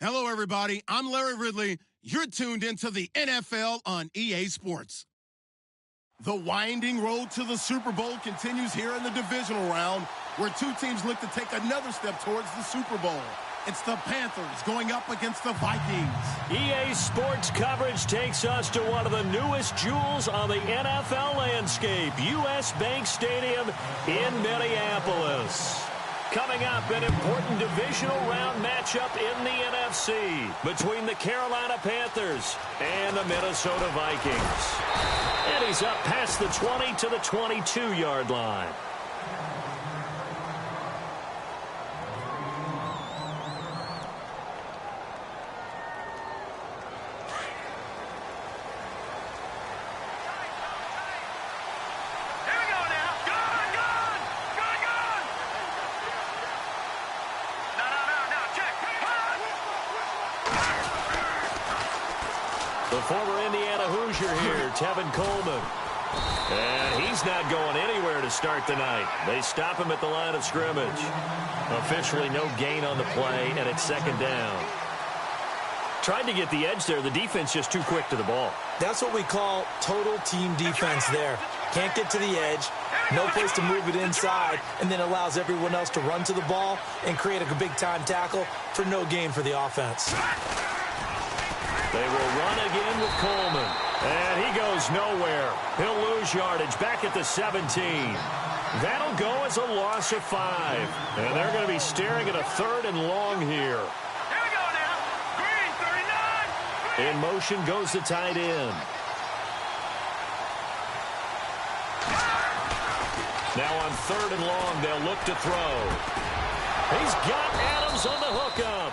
Hello, everybody. I'm Larry Ridley. You're tuned into the NFL on EA Sports. The winding road to the Super Bowl continues here in the divisional round, where two teams look to take another step towards the Super Bowl. It's the Panthers going up against the Vikings. EA Sports coverage takes us to one of the newest jewels on the NFL landscape, US Bank Stadium in Minneapolis. Coming up, an important divisional round matchup in the NFC between the Carolina Panthers and the Minnesota Vikings. And he's up past the 20 to the 22-yard line. The former Indiana Hoosier here, Tevin Coleman. And he's not going anywhere to start the night. They stop him at the line of scrimmage. Officially no gain on the play, and it's second down. Tried to get the edge there. The defense just too quick to the ball. That's what we call total team defense there. Can't get to the edge, no place to move it inside, and then allows everyone else to run to the ball and create a big-time tackle for no gain for the offense. They will run again with Coleman. And he goes nowhere. He'll lose yardage back at the 17. That'll go as a loss of 5. And they're going to be staring at a 3rd and long here. Here we go now. Green, 39. In motion goes the tight end. Now on 3rd and long, they'll look to throw. He's got Adams on the hookup.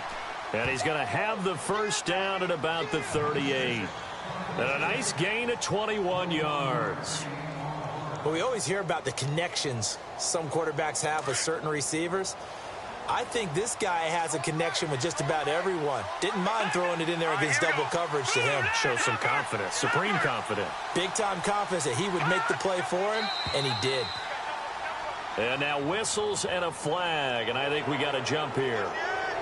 And he's going to have the first down at about the 38. And a nice gain of 21 yards. Well, we always hear about the connections some quarterbacks have with certain receivers. I think this guy has a connection with just about everyone. Didn't mind throwing it in there against double coverage to him. Shows some confidence, supreme confidence. Big-time confidence that he would make the play for him, and he did. And now whistles and a flag, and I think we got a jump here.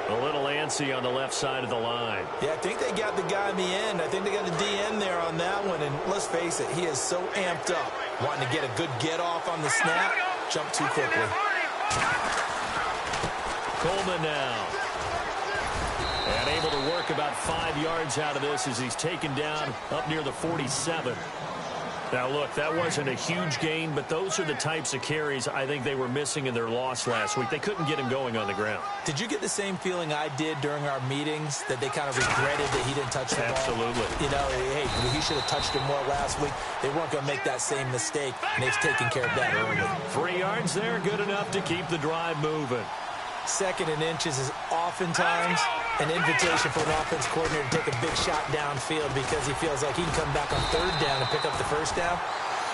A little antsy on the left side of the line. Yeah, I think they got the guy in the end. I think they got the DN there on that one. And let's face it, he is so amped up, wanting to get a good get-off on the snap, jump too quickly. Coleman now. And able to work about 5 yards out of this as he's taken down up near the 47. Now, look, that wasn't a huge gain, but those are the types of carries I think they were missing in their loss last week. They couldn't get him going on the ground. Did you get the same feeling I did during our meetings, that they kind of regretted that he didn't touch the ball? Absolutely. You know, hey, he should have touched him more last week. They weren't going to make that same mistake, and they've taken care of that early. 3 yards there, good enough to keep the drive moving. 2nd and inches is oftentimes an invitation for an offense coordinator to take a big shot downfield because he feels like he can come back on 3rd down and pick up the 1st down.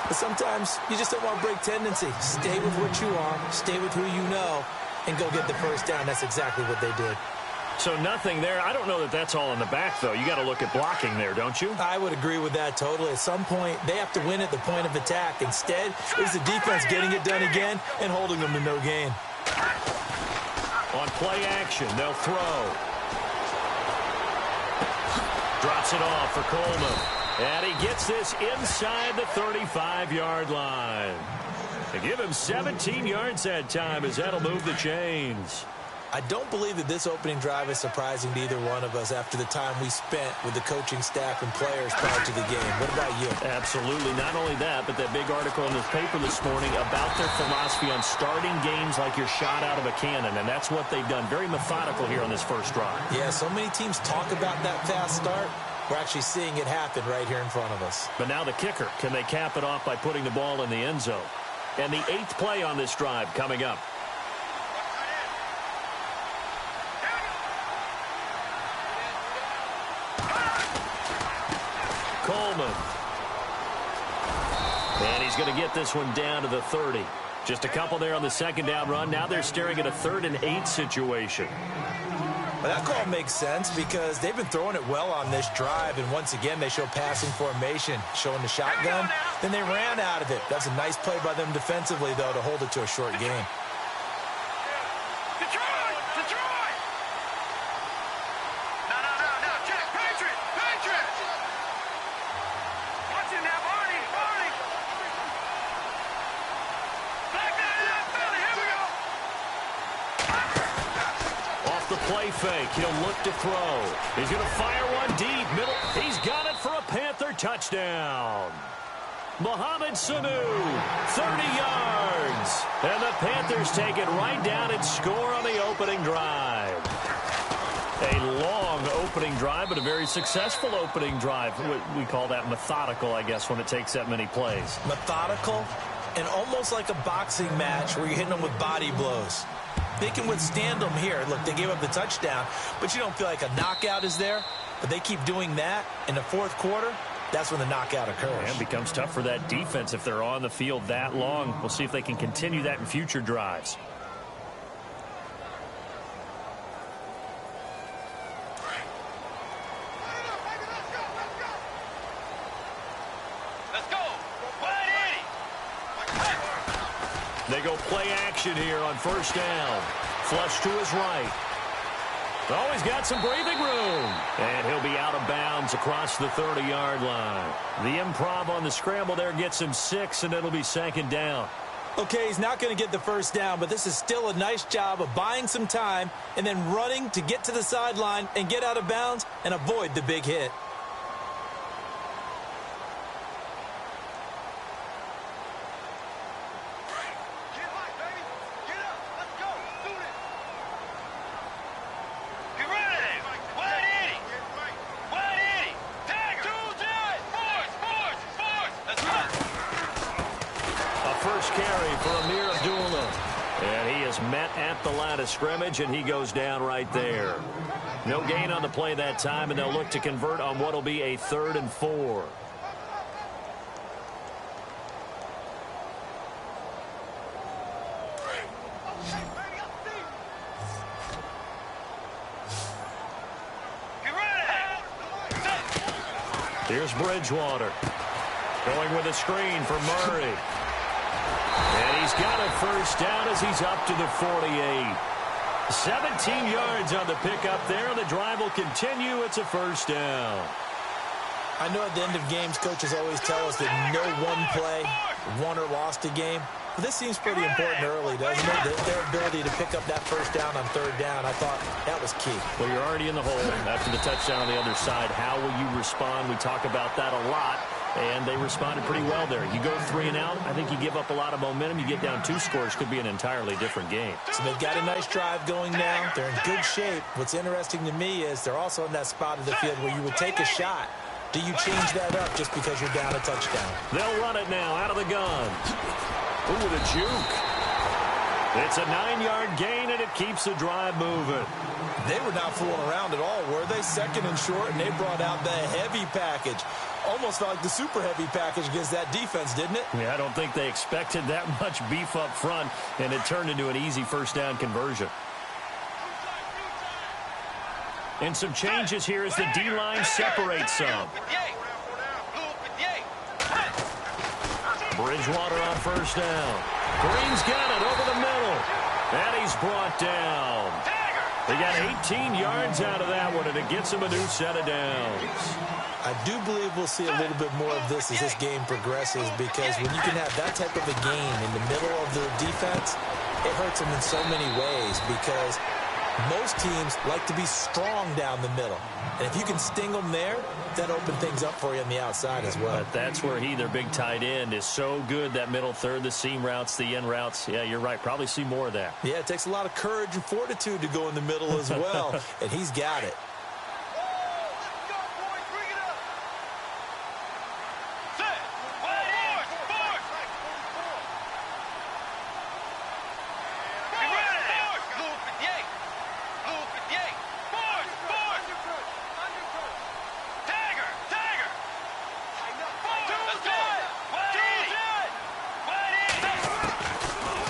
But sometimes you just don't want to break tendency. Stay with what you are, stay with who you know, and go get the 1st down. That's exactly what they did. So nothing there. I don't know that that's all in the back, though. You got to look at blocking there, don't you? I would agree with that totally. At some point, they have to win at the point of attack. Instead, it was the defense getting it done again and holding them to no gain. On play action, they'll throw. Drops it off for Coleman. And he gets this inside the 35-yard line. They give him 17 yards that time as that'll move the chains. I don't believe that this opening drive is surprising to either one of us after the time we spent with the coaching staff and players prior to the game. What about you? Absolutely. Not only that, but that big article in this paper this morning about their philosophy on starting games like you're shot out of a cannon, and that's what they've done. Very methodical here on this first drive. Yeah, so many teams talk about that fast start. We're actually seeing it happen right here in front of us. But now the kicker. Can they cap it off by putting the ball in the end zone? And the 8th play on this drive coming up. Coleman. And he's going to get this one down to the 30. Just a couple there on the 2nd down run. Now they're staring at a 3rd and 8 situation. Well, that call makes sense because they've been throwing it well on this drive, and once again they show passing formation, showing the shotgun. Then they ran out of it. That's a nice play by them defensively, though, to hold it to a short game. Detroit! play fake. He'll look to throw. He's going to fire one deep. Middle. He's got it for a Panther touchdown. Mohamed Sanu, 30 yards. And the Panthers take it right down and score on the opening drive. A long opening drive, but a very successful opening drive. We call that methodical, I guess, when it takes that many plays. Methodical and almost like a boxing match where you're hitting them with body blows. They can withstand them here. Look, they gave up the touchdown, but you don't feel like a knockout is there. But they keep doing that in the fourth quarter. That's when the knockout occurs. And it becomes tough for that defense if they're on the field that long. We'll see if they can continue that in future drives. Let's go. 180. They go play action here on first down. Flush to his right. Oh, he's got some breathing room. And he'll be out of bounds across the 30-yard line. The improv on the scramble there gets him 6, and it'll be second down. Okay, he's not going to get the first down, but this is still a nice job of buying some time and then running to get to the sideline and get out of bounds and avoid the big hit. Scrimmage, and he goes down right there. No gain on the play that time, and they'll look to convert on what will be a 3rd and 4. Here's Bridgewater going with a screen for Murray. And he's got a first down as he's up to the 48. 17 yards on the pickup there. The drive will continue. It's a first down. I know at the end of games, coaches always tell us that no one play won or lost a game. But this seems pretty important early, doesn't it? Their ability to pick up that first down on 3rd down, I thought that was key. Well, you're already in the hole after the touchdown on the other side. How will you respond? We talk about that a lot. And they responded pretty well there. You go 3 and out, I think you give up a lot of momentum. You get down 2 scores, could be an entirely different game. So they've got a nice drive going now. They're in good shape. What's interesting to me is they're also in that spot of the field where you would take a shot. Do you change that up just because you're down a touchdown? They'll run it now out of the gun. Ooh, with a juke. It's a 9-yard gain, and it keeps the drive moving. They were not fooling around at all, were they? 2nd and short, and they brought out the heavy package. Almost felt like the super heavy package against that defense, didn't it? Yeah, I don't think they expected that much beef up front, and it turned into an easy first down conversion. And some changes here as the D-line separates some. Bridgewater on first down. Green's got it over the middle. And he's brought down. They got 18 yards out of that one, and it gets him a new set of downs. I do believe we'll see a little bit more of this as this game progresses, because when you can have that type of a gain in the middle of the defense, it hurts them in so many ways, because most teams like to be strong down the middle. And if you can sting them there, that opens things up for you on the outside as well. But that's where their big tight end, is so good, that middle third, the seam routes, the end routes. Yeah, you're right. Probably see more of that. Yeah, it takes a lot of courage and fortitude to go in the middle as well, and he's got it.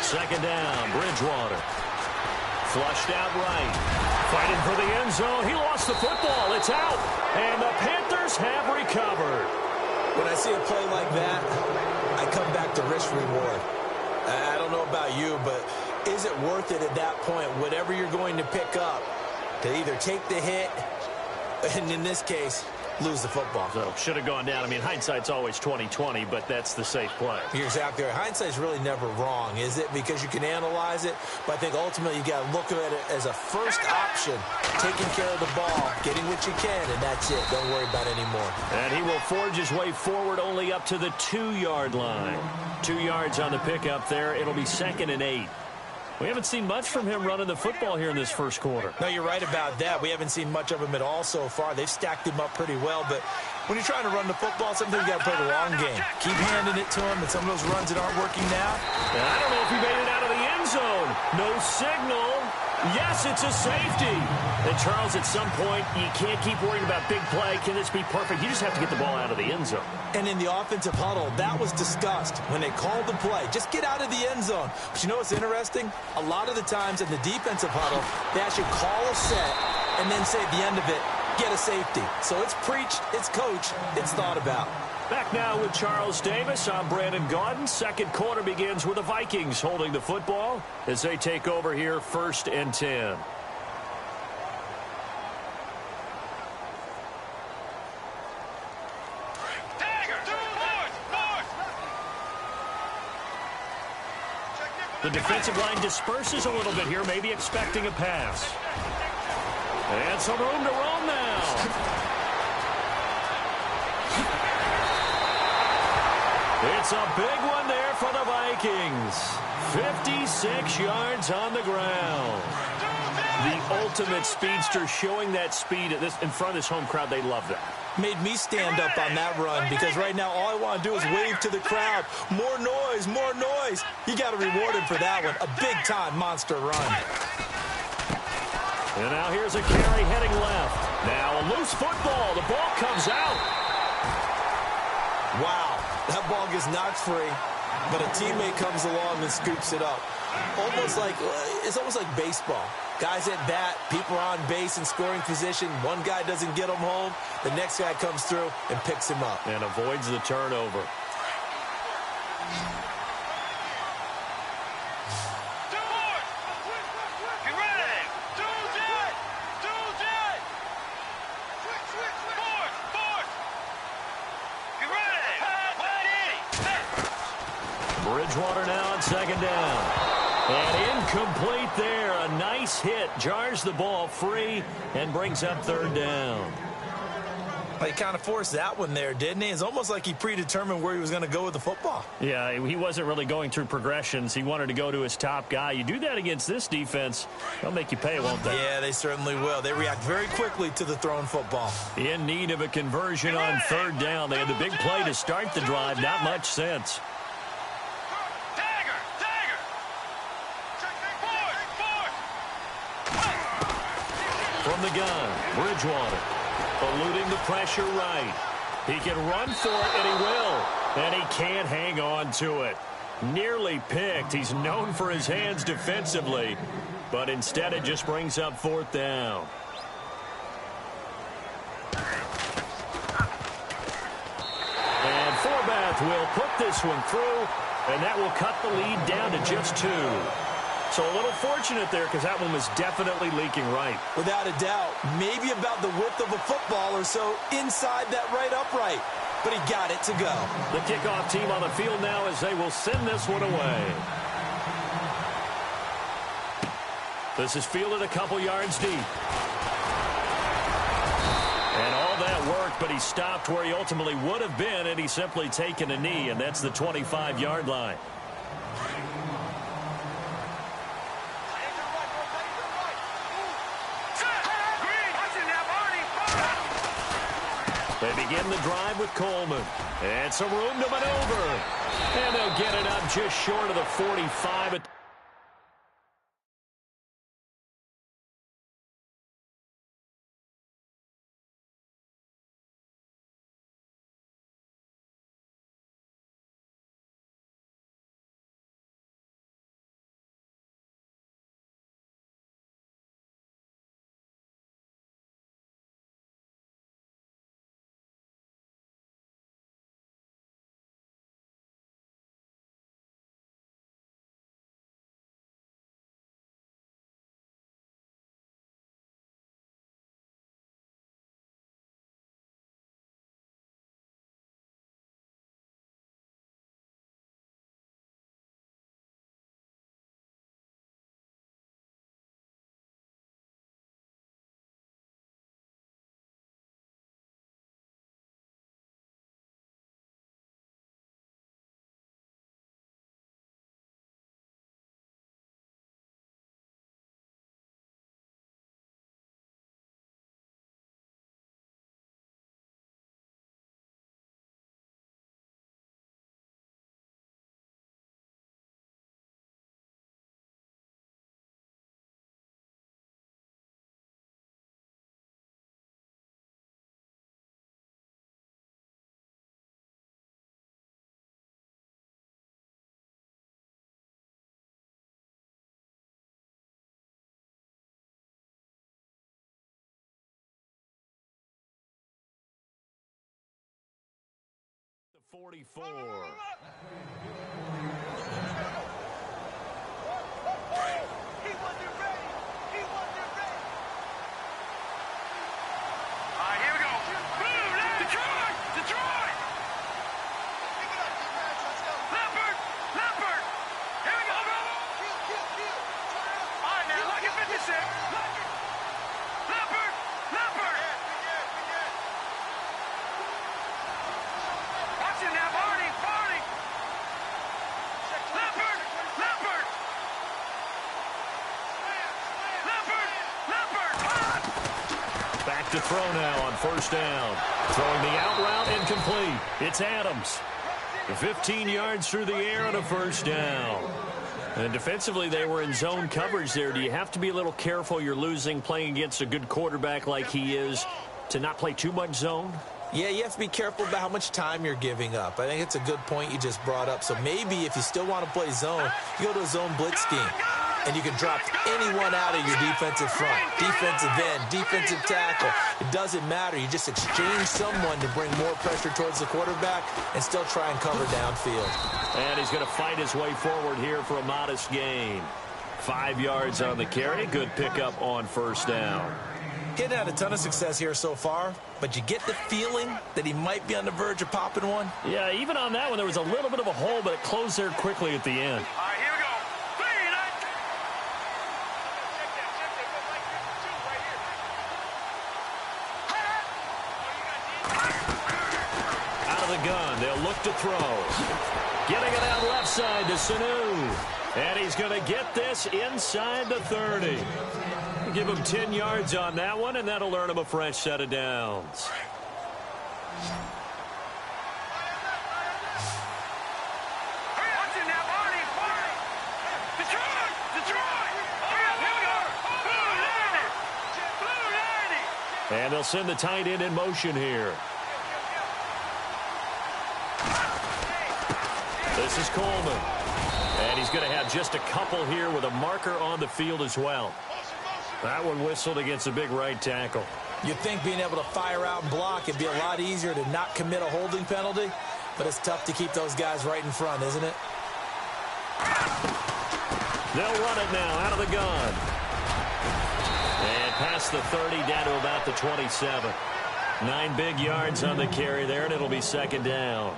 Second down, Bridgewater. Flushed out right. Fighting for the end zone. He lost the football. It's out. And the Panthers have recovered. When I see a play like that, I come back to risk-reward. I don't know about you, but is it worth it at that point, whatever you're going to pick up, to either take the hit, and in this case, lose the football. So should have gone down. I mean, hindsight's always 20/20, but that's the safe play. You're exactly right. Hindsight's really never wrong, is it? Because you can analyze it, but I think ultimately you got to look at it as a first option, taking care of the ball, getting what you can, and that's it. Don't worry about it anymore. And he will forge his way forward only up to the 2-yard line. 2 yards on the pickup there. It'll be 2nd and 8. We haven't seen much from him running the football here in this first quarter. No, you're right about that. We haven't seen much of him at all so far. They've stacked him up pretty well, but when you're trying to run the football, sometimes you got to play the long game. Keep handing it to him, and some of those runs that aren't working now. And I don't know if he made it out of the end zone. No signal. Yes, it's a safety. And, Charles, at some point, you can't keep worrying about big play. Can this be perfect? You just have to get the ball out of the end zone. And in the offensive huddle, that was discussed when they called the play. Just get out of the end zone. But you know what's interesting? A lot of the times in the defensive huddle, they actually call a set and then say at the end of it, get a safety. So it's preached, it's coached, it's thought about. Back now with Charles Davis. I'm Brandon Gaudin. Second quarter begins with the Vikings holding the football as they take over here 1st and 10. The defensive line disperses a little bit here, maybe expecting a pass. And some room to roam now. It's a big one there for the Vikings. 56 yards on the ground. The ultimate speedster, showing that speed at in front of this home crowd. They love that. Made me stand up on that run because right now all I want to do is wave to the crowd. More noise, more noise. You got to reward him for that one. A big-time monster run. And now here's a carry heading left. Now a loose football. The ball comes out. Wow. That ball gets knocked free, but a teammate comes along and scoops it up. It's almost like baseball. Guys at bat, people are on base in scoring position. One guy doesn't get him home. The next guy comes through and picks him up. And avoids the turnover. Bridgewater now on 2nd down. And incomplete there. A nice hit. Jars the ball free and brings up 3rd down. He kind of forced that one there, didn't he? It's almost like he predetermined where he was going to go with the football. Yeah, he wasn't really going through progressions. He wanted to go to his top guy. You do that against this defense, they'll make you pay, won't they? Yeah, they certainly will. They react very quickly to the thrown football. In need of a conversion on 3rd down. They had the big play to start the drive. Not much sense. From the gun, Bridgewater, eluding the pressure right. He can run for it, and he will. And he can't hang on to it. Nearly picked. He's known for his hands defensively, but instead it just brings up 4th down. And Forbath will put this one through, and that will cut the lead down to just 2. So a little fortunate there because that one was definitely leaking right. Without a doubt. Maybe about the width of a football or so inside that right upright. But he got it to go. The kickoff team on the field now as they will send this one away. This is fielded a couple yards deep. And all that worked, but he stopped where he ultimately would have been, and he's simply taken a knee, and that's the 25-yard line. They begin the drive with Coleman. And some room to maneuver. And they'll get it up just short of the 45. 44. He wasn't ready. He wasn't ready. All right, here we go. Boom, Detroit! Detroit! Keep it up, defense. Let's go. Leopard! Leopard! Here we go, brother. Kill. All right, now, look at 56. Leopard! Leopard! We get. Watch it now, Barney! Leopard! Leopard! Back to throw now on first down. Throwing the out route incomplete. It's Adams. 15 yards through the air and a first down. And defensively, they were in zone coverage there. Do you have to be a little careful? You're losing playing against a good quarterback like he is to not play too much zone? Yeah, you have to be careful about how much time you're giving up. I think it's a good point you just brought up. So maybe if you still want to play zone, you go to a zone blitz scheme. And you can drop anyone out of your defensive front, defensive end, defensive tackle. It doesn't matter. You just exchange someone to bring more pressure towards the quarterback and still try and cover downfield. And he's going to fight his way forward here for a modest gain. 5 yards on the carry. Good pickup on first down. Getting had a ton of success here so far, but you get the feeling that he might be on the verge of popping one. Yeah, even on that one, there was a little bit of a hole, but it closed there quickly at the end. All right, here we go. Out of the gun, they'll look to throw. Getting it out left side to Sanu. And he's going to get this inside the 30. Give him 10 yards on that one, and that'll earn him a fresh set of downs. And they'll send the tight end in motion here. This is Coleman. And he's going to have just a couple here with a marker on the field as well. That one whistled against a big right tackle. You'd think being able to fire out and block, it'd be a lot easier to not commit a holding penalty, but it's tough to keep those guys right in front, isn't it? They'll run it now out of the gun. And past the 30 down to about the 27. 9 big yards on the carry there, and it'll be second down.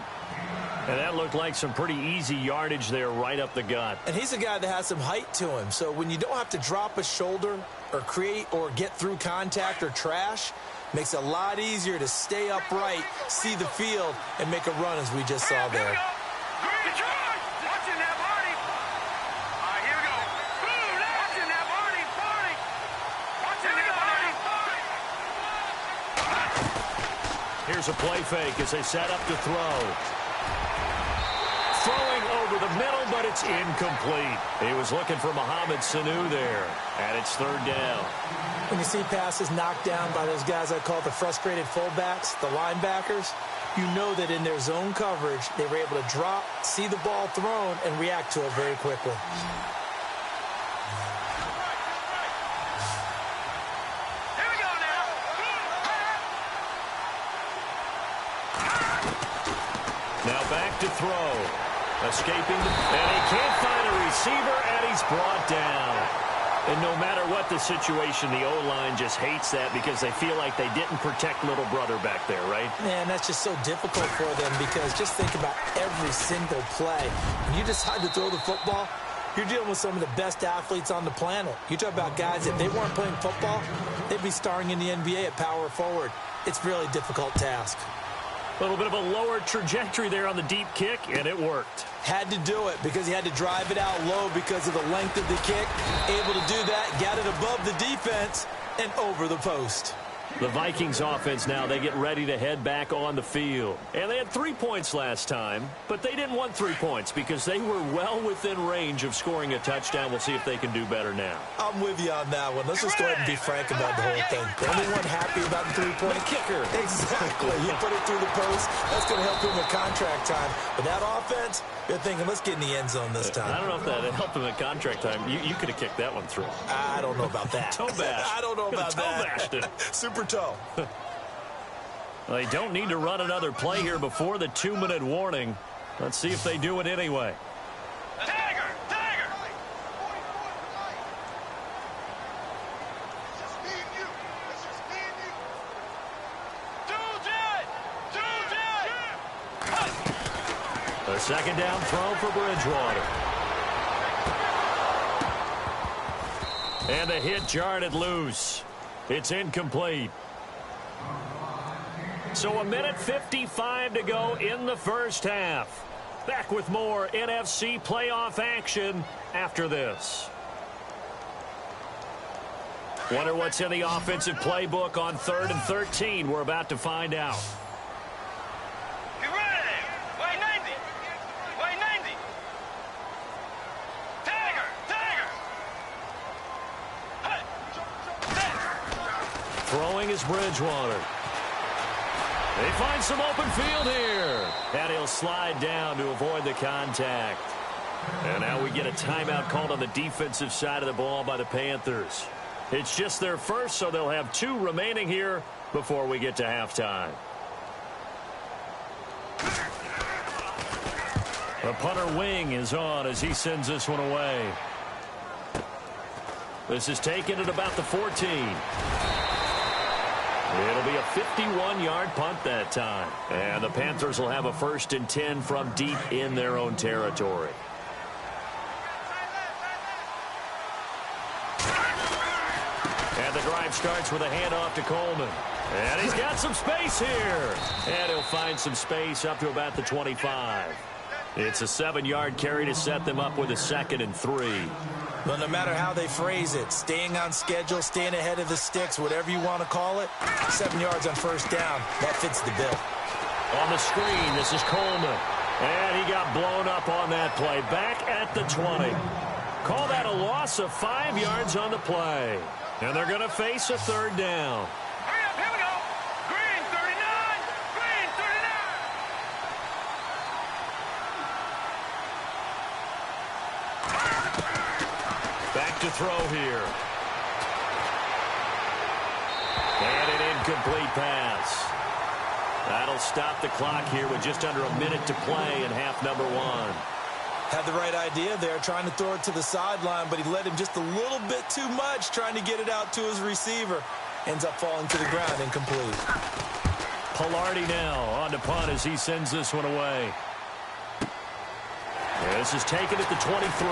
And that looked like some pretty easy yardage there right up the gut. And he's a guy that has some height to him. So when you don't have to drop a shoulder or create or get through contact or trash, makes it a lot easier to stay upright, see the field, and make a run as we just saw there. Here's a play fake as they set up to throw. Throwing over the middle, but it's incomplete. He was looking for Mohamed Sanu there, and it's third down. When you see passes knocked down by those guys I call the frustrated fullbacks, the linebackers, you know that in their zone coverage, they were able to drop, see the ball thrown, and react to it very quickly. Now back to throw. Escaping, and he can't find a receiver, and he's brought down. And no matter what the situation, the O-line just hates that because they feel like they didn't protect little brother back there, right? Man, that's just so difficult for them because just think about every single play. When you decide to throw the football, you're dealing with some of the best athletes on the planet. You talk about guys, if they weren't playing football, they'd be starring in the NBA at power forward. It's a really difficult task. A little bit of a lower trajectory there on the deep kick, and it worked. Had to do it because he had to drive it out low because of the length of the kick. Able to do that, got it above the defense, and over the post. The Vikings offense now, they get ready to head back on the field. And they had 3 points last time, but they didn't want 3 points because they were well within range of scoring a touchdown. We'll see if they can do better now. I'm with you on that one. Let's just go ahead and be frank about the whole thing. The only one happy about the 3-point kicker. Exactly. You put it through the post. That's going to help him with contract time. But that offense, you're thinking, let's get in the end zone this time. I don't know if that helped him at contract time. You could have kicked that one through. I don't know about that. Toe bash. I don't know about that. Toe bashed it. Super toe. They don't need to run another play here before the 2-minute warning. Let's see if they do it anyway. Tiger! Tiger! A second down throw for Bridgewater. And the hit jarred it loose. It's incomplete. So 1:55 to go in the first half. Back with more NFC playoff action after this. Wonder what's in the offensive playbook on 3rd and 13. We're about to find out. Get ready! Way 90! Way 90! Tiger! Tiger! Hey! Throwing is Bridgewater. They find some open field here. And he'll slide down to avoid the contact. And now we get a timeout called on the defensive side of the ball by the Panthers. It's just their first, so they'll have 2 remaining here before we get to halftime. The punter wing is on as he sends this one away. This is taken at about the 14. It'll be a 51-yard punt that time. And the Panthers will have a 1st and 10 from deep in their own territory. And the drive starts with a handoff to Coleman. And he's got some space here. And he'll find some space up to about the 25. It's a 7-yard carry to set them up with a 2nd and 3. Well, no matter how they phrase it, staying on schedule, staying ahead of the sticks, whatever you want to call it, 7 yards on 1st down, that fits the bill. On the screen, this is Coleman. And he got blown up on that play. Back at the 20. Call that a loss of 5 yards on the play. And they're going to face a 3rd down. Hurry up, here we go! Green 39! Green 39! Back to throw here. And an incomplete pass. That'll stop the clock here with just under a minute to play in half number 1. Had the right idea there, trying to throw it to the sideline, but he led him just a little bit too much, trying to get it out to his receiver. Ends up falling to the ground, incomplete. Pilardi now on to punt as he sends this one away. This is taken at the 23.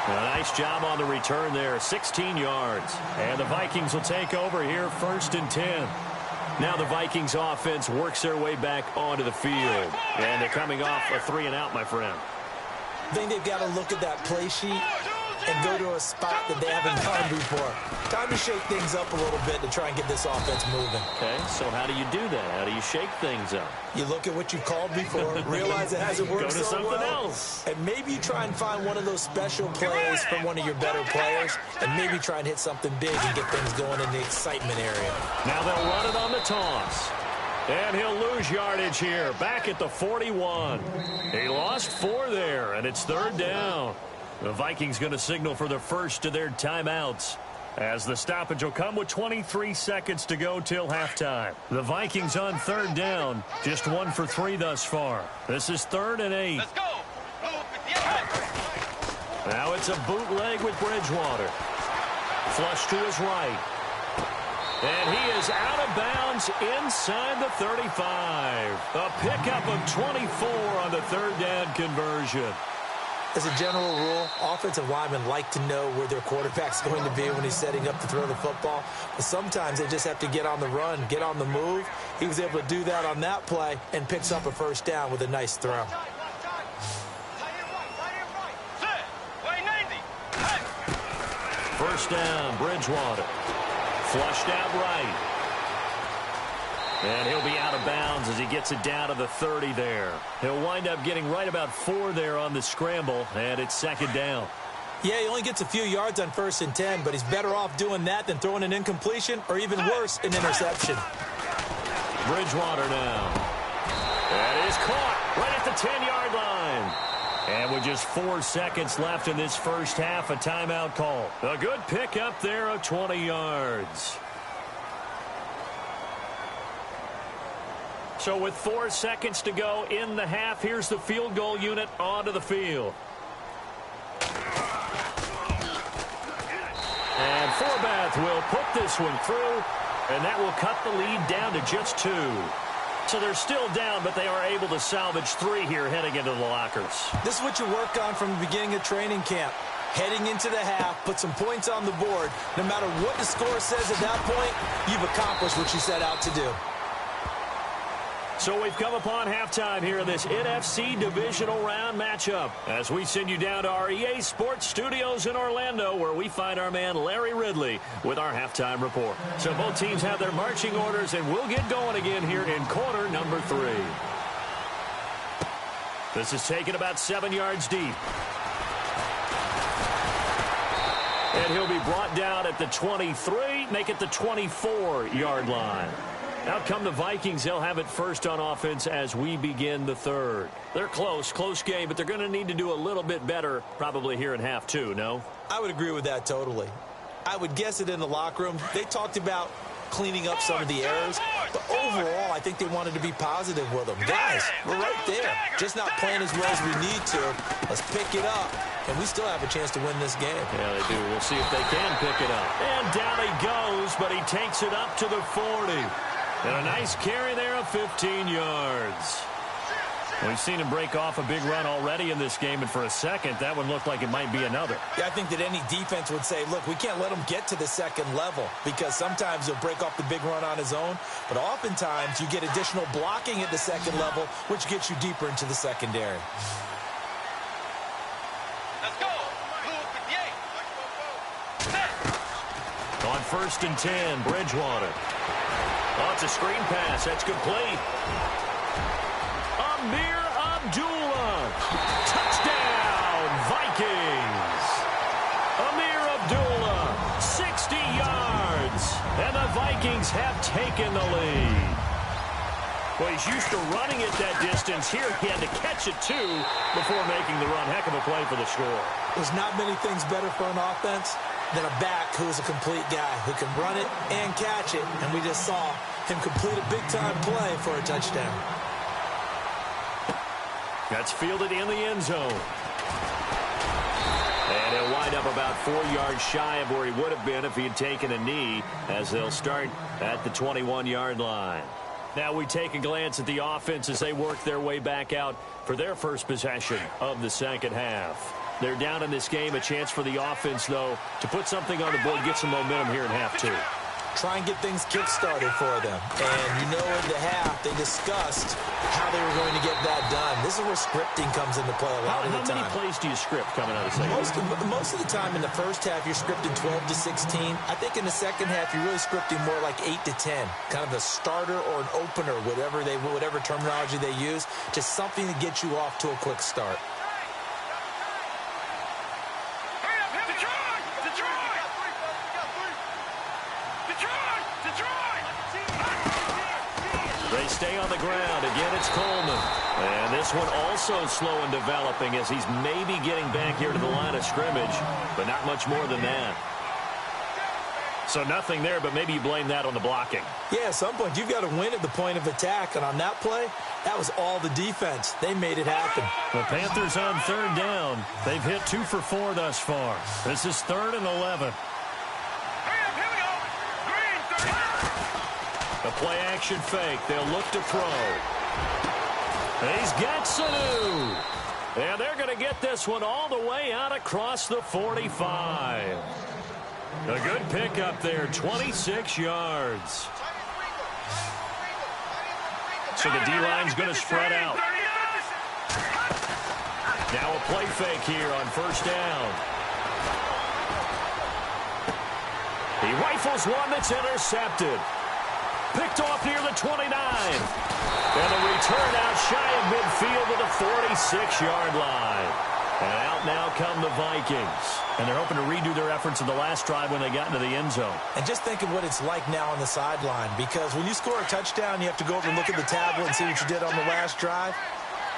A nice job on the return there, 16 yards. And the Vikings will take over here, 1st and 10. Now the Vikings offense works their way back onto the field. And they're coming off a 3-and-out, my friend. I think they've got to look at that play sheet and go to a spot that they haven't gone before. Time to shake things up a little bit to try and get this offense moving. Okay, so how do you do that? How do you shake things up? You look at what you've called before, realize it hasn't worked Go to so something well, else. and maybe you try and find one of those special plays from one of your better players, and maybe try and hit something big and get things going in the excitement area. Now they'll run it on the toss. And he'll lose yardage here, back at the 41. He lost 4 there, and it's 3rd down. The Vikings going to signal for the first of their timeouts, as the stoppage will come with 23 seconds to go till halftime. The Vikings on 3rd down, just 1 for 3 thus far. This is 3rd and 8. Let's go! Blue 58! Now it's a bootleg with Bridgewater. Flush to his right. And he is out of bounds inside the 35. A pickup of 24 on the 3rd down conversion. As a general rule, offensive linemen like to know where their quarterback's going to be when he's setting up to throw the football. But sometimes they just have to get on the run, get on the move. He was able to do that on that play and picks up a 1st down with a nice throw. Way 90! Hey! 1st down, Bridgewater. Flushed out right. And he'll be out of bounds as he gets it down to the 30 there. He'll wind up getting right about 4 there on the scramble, and it's 2nd down. Yeah, he only gets a few yards on 1st and 10, but he's better off doing that than throwing an incompletion or even worse, an interception. Bridgewater now. That is caught right at the 10-yard line. And with just 4 seconds left in this first half, a timeout call. A good pickup there of 20 yards. So with 4 seconds to go in the half, here's the field goal unit onto the field. And Forbath will put this one through, and that will cut the lead down to just 2. So they're still down, but they are able to salvage 3 here heading into the lockers. This is what you work on from the beginning of training camp. Heading into the half, put some points on the board. No matter what the score says at that point, you've accomplished what you set out to do. So we've come upon halftime here in this NFC divisional round matchup as we send you down to our EA Sports Studios in Orlando, where we find our man Larry Ridley with our halftime report. So both teams have their marching orders, and we'll get going again here in quarter number 3. This is taken about 7 yards deep. And he'll be brought down at the 23, make it the 24-yard line. Out come the Vikings. They'll have it first on offense as we begin the third. They're close game, but they're going to need to do a little bit better probably here in half 2, no? I would agree with that totally. I would guess it in the locker room. They talked about cleaning up some of the errors, but overall, I think they wanted to be positive with them. Guys, we're right there. Just not playing as well as we need to. Let's pick it up, and we still have a chance to win this game. Yeah, they do. We'll see if they can pick it up. And down he goes, but he takes it up to the 40. And a nice carry there of 15 yards. We've seen him break off a big run already in this game, and for a second, that one looked like it might be another. Yeah, I think that any defense would say, look, we can't let him get to the second level, because sometimes he'll break off the big run on his own, but oftentimes you get additional blocking at the second level, which gets you deeper into the secondary. Let's go. On 1st and 10, Bridgewater. Oh, it's a screen pass. That's complete. Amir Abdullah. Touchdown, Vikings. Amir Abdullah, 60 yards. And the Vikings have taken the lead. Well, he's used to running it that distance. Here he had to catch it, too, before making the run. Heck of a play for the score. There's not many things better for an offense than a back who's a complete guy who can run it and catch it. And we just saw him complete a big-time play for a touchdown. That's fielded in the end zone. And he'll wind up about 4 yards shy of where he would have been if he had taken a knee, as they'll start at the 21-yard line. Now we take a glance at the offense as they work their way back out for their first possession of the second half. They're down in this game. A chance for the offense, though, to put something on the board, get some momentum here in half 2. Try and get things kick-started for them. And you know in the half, they discussed how they were going to get that done. This is where scripting comes into play a lot of the time. How many plays do you script coming out of the second? Most of the time in the first half, you're scripting 12 to 16. I think in the second half, you're really scripting more like 8 to 10. Kind of a starter or an opener, whatever terminology they use. Just something to get you off to a quick start. They stay on the ground. Again, it's Coleman. And this one also slow in developing as he's maybe getting back here to the line of scrimmage, but not much more than that. So nothing there, but maybe you blame that on the blocking. Yeah, at some point, you've got to win at the point of attack. And on that play, that was all the defense. They made it happen. The Panthers on 3rd down. They've hit 2 for 4 thus far. This is 3rd and 11. The play-action fake. They'll look to throw. He's got Sanu. And they're going to get this one all the way out across the 45. A good pickup there, 26 yards. So the D-line's going to spread out. Now a play fake here on 1st down. He rifles one that's intercepted. Picked off near the 29. And a return out shy of midfield to the 46-yard line. And out now come the Vikings. And they're hoping to redo their efforts in the last drive when they got into the end zone. And just think of what it's like now on the sideline. Because when you score a touchdown, you have to go over and look at the tablet and see what you did on the last drive.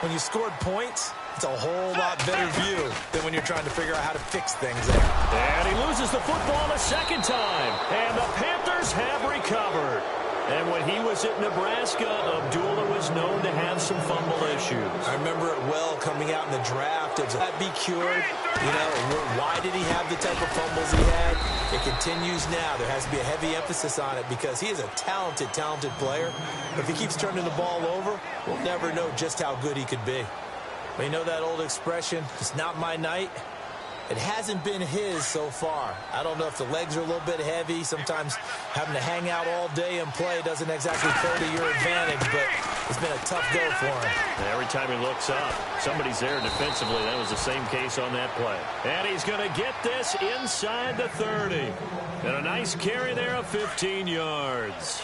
When you scored points, It's a whole lot better view than when you're trying to figure out how to fix things there. And he loses the football a second time. And the Panthers have recovered. And when he was at Nebraska, Abdullah was known to have some fumble issues. I remember it well coming out in the draft. It was that be cured. You know, why did he have the type of fumbles he had? It continues now. There has to be a heavy emphasis on it because he is a talented, talented player. But if he keeps turning the ball over, we'll never know just how good he could be. But you know that old expression, it's not my night? It hasn't been his so far. I don't know if the legs are a little bit heavy. Sometimes having to hang out all day and play doesn't exactly play to your advantage, but it's been a tough go for him. Every time he looks up, somebody's there defensively. That was the same case on that play. And he's going to get this inside the 30. And a nice carry there of 15 yards.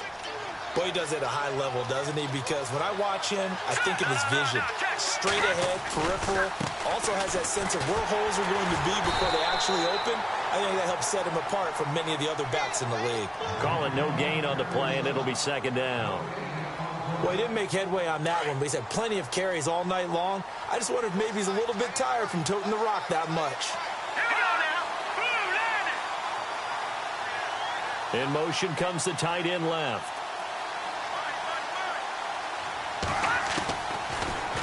Boy, he does it at a high level, doesn't he? Because when I watch him, I think of his vision. Straight ahead, peripheral. Also has that sense of where holes are going to be before they actually open. I think that helps set him apart from many of the other backs in the league. Call it no gain on the play, and it'll be second down. Well, he didn't make headway on that one, but he's had plenty of carries all night long. I just wonder if maybe he's a little bit tired from toting the rock that much. In motion comes the tight end left.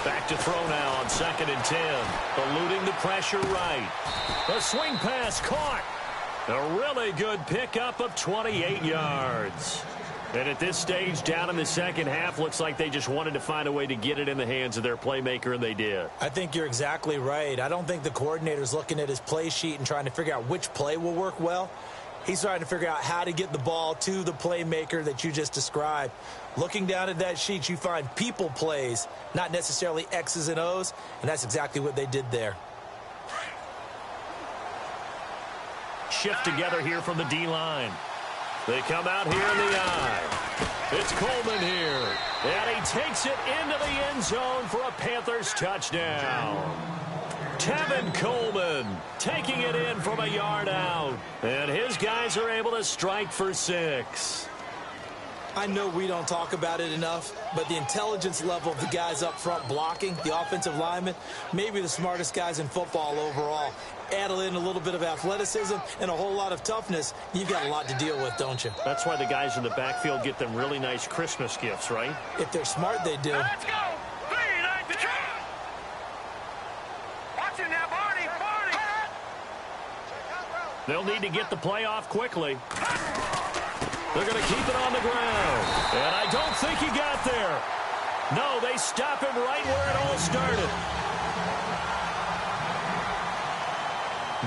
Back to throw now on 2nd and 10. Eluding the pressure right. A swing pass caught. A really good pickup of 28 yards. And at this stage, down in the second half, looks like they just wanted to find a way to get it in the hands of their playmaker, and they did. I think you're exactly right. I don't think the coordinator's looking at his play sheet and trying to figure out which play will work well. He's trying to figure out how to get the ball to the playmaker that you just described. Looking down at that sheet, you find people plays, not necessarily X's and O's, and that's exactly what they did there. Shift together here from the D-line. They come out here in the eye. It's Coleman here, and he takes it into the end zone for a Panthers touchdown. Tevin Coleman taking it in from a yard out. And his guys are able to strike for 6. I know we don't talk about it enough, but the intelligence level of the guys up front blocking, the offensive linemen, maybe the smartest guys in football overall. Add in a little bit of athleticism and a whole lot of toughness, you've got a lot to deal with, don't you? That's why the guys in the backfield get them really nice Christmas gifts, right? If they're smart, they do. Let's go! 3, 9 to try! Watch it now, Barney! Barney! They'll need to get the play off quickly. They're going to keep it on the ground. And I don't think he got there. No, they stop him right where it all started.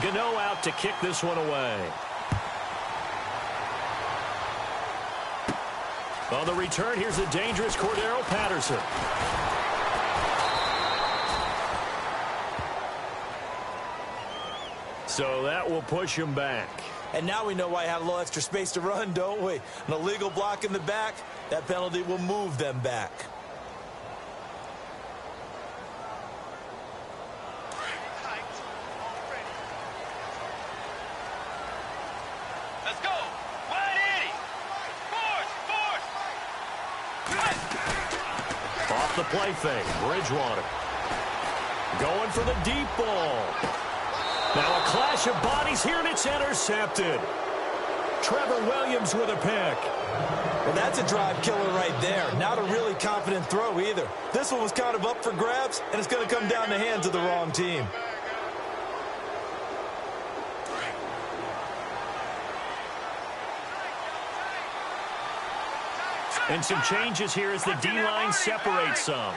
Gano out to kick this one away. On the return, here's the dangerous Cordero Patterson. So that will push him back. And now we know why he had a little extra space to run, don't we? An illegal block in the back, that penalty will move them back. Let's go! 180! Force! Off the play fake, Bridgewater. Going for the deep ball. Now a clash of bodies here, and it's intercepted. Trevor Williams with a pick. Well, that's a drive killer right there. Not a really confident throw either. This one was kind of up for grabs, and it's going to come down the hands of the wrong team. And some changes here as the D-line separates some.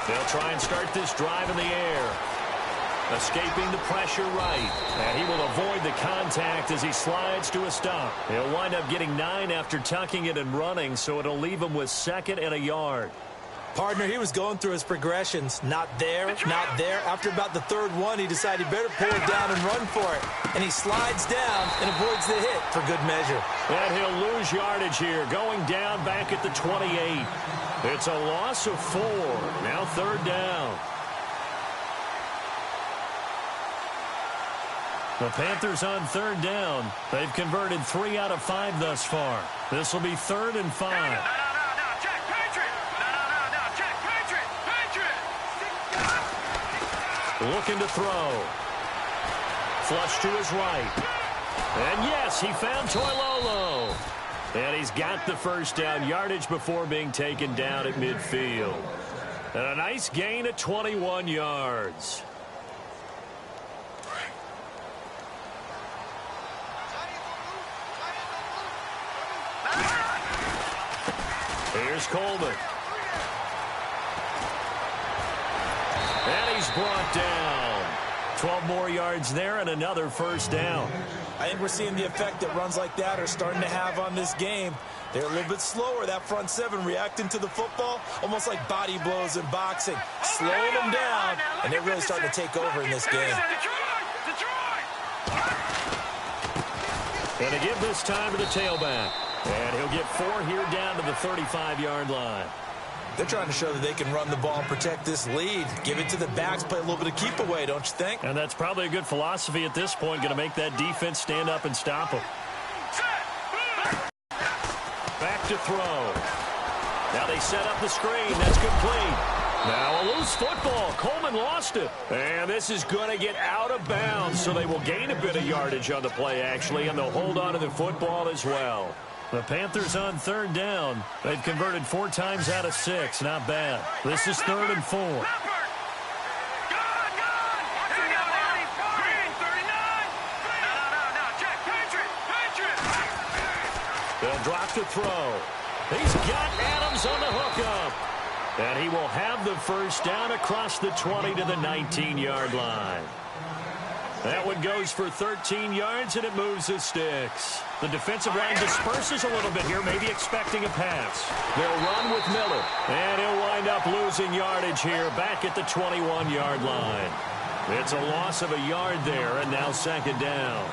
They'll try and start this drive in the air. Escaping the pressure right. And he will avoid the contact as he slides to a stop. He'll wind up getting 9 after tucking it and running, so it'll leave him with 2nd and a yard. Partner, he was going through his progressions. Not there, not there. After about the 3rd one, he decided he better pull it down and run for it. And he slides down and avoids the hit for good measure. And he'll lose yardage here, going down back at the 28. It's a loss of 4. Now 3rd down. The Panthers on 3rd down. They've converted 3 out of 5 thus far. This will be 3rd and 5. No, check, Patriot. No, check, Patriot. Looking to throw. Flush to his right. And yes, he found Toilolo. And he's got the first down, yardage before being taken down at midfield. And a nice gain of 21 yards. Here's Coleman. And he's brought down. 12 more yards there and another first down. I think we're seeing the effect that runs like that are starting to have on this game. They're a little bit slower, that front seven, reacting to the football, almost like body blows in boxing, slowing them down, and they're really starting to take over in this game. And to give this time to the tailback. And he'll get 4 here down to the 35-yard line. They're trying to show that they can run the ball and protect this lead. Give it to the backs, play a little bit of keep away, don't you think? And that's probably a good philosophy at this point, going to make that defense stand up and stop them. Back to throw. Now they set up the screen. That's complete. Now a loose football. Coleman lost it. And this is going to get out of bounds, so they will gain a bit of yardage on the play, actually, and they'll hold on to the football as well. The Panthers on 3rd down. They've converted 4 times out of 6. Not bad. This is 3rd and 4. They'll drop to throw. He's got Adams on the hookup. And he will have the first down across the 20 to the 19-yard line. That one goes for 13 yards, and it moves the sticks. The defensive line disperses a little bit here, maybe expecting a pass. They'll run with Miller, and he'll wind up losing yardage here back at the 21-yard line. It's a loss of a yard there, and now 2nd down.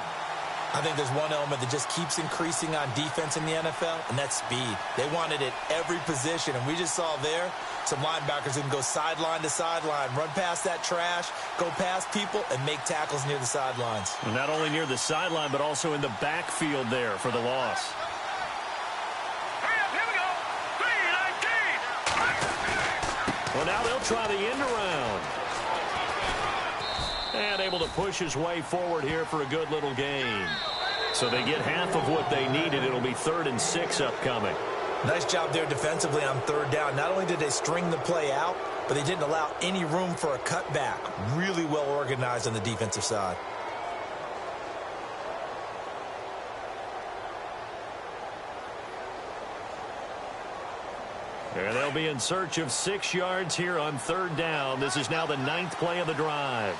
I think there's one element that just keeps increasing on defense in the NFL, and that's speed. They want it at every position, and we just saw there some linebackers who can go sideline to sideline, run past that trash, go past people, and make tackles near the sidelines. And not only near the sideline, but also in the backfield there for the loss. Hurry up, here we go. 3-19. Well, now they'll try the end around. And able to push his way forward here for a good little gain. So they get half of what they needed. It'll be 3rd and 6 upcoming. Nice job there defensively on 3rd down. Not only did they string the play out, but they didn't allow any room for a cutback. Really well organized on the defensive side. And they'll be in search of 6 yards here on 3rd down. This is now the 9th play of the drive.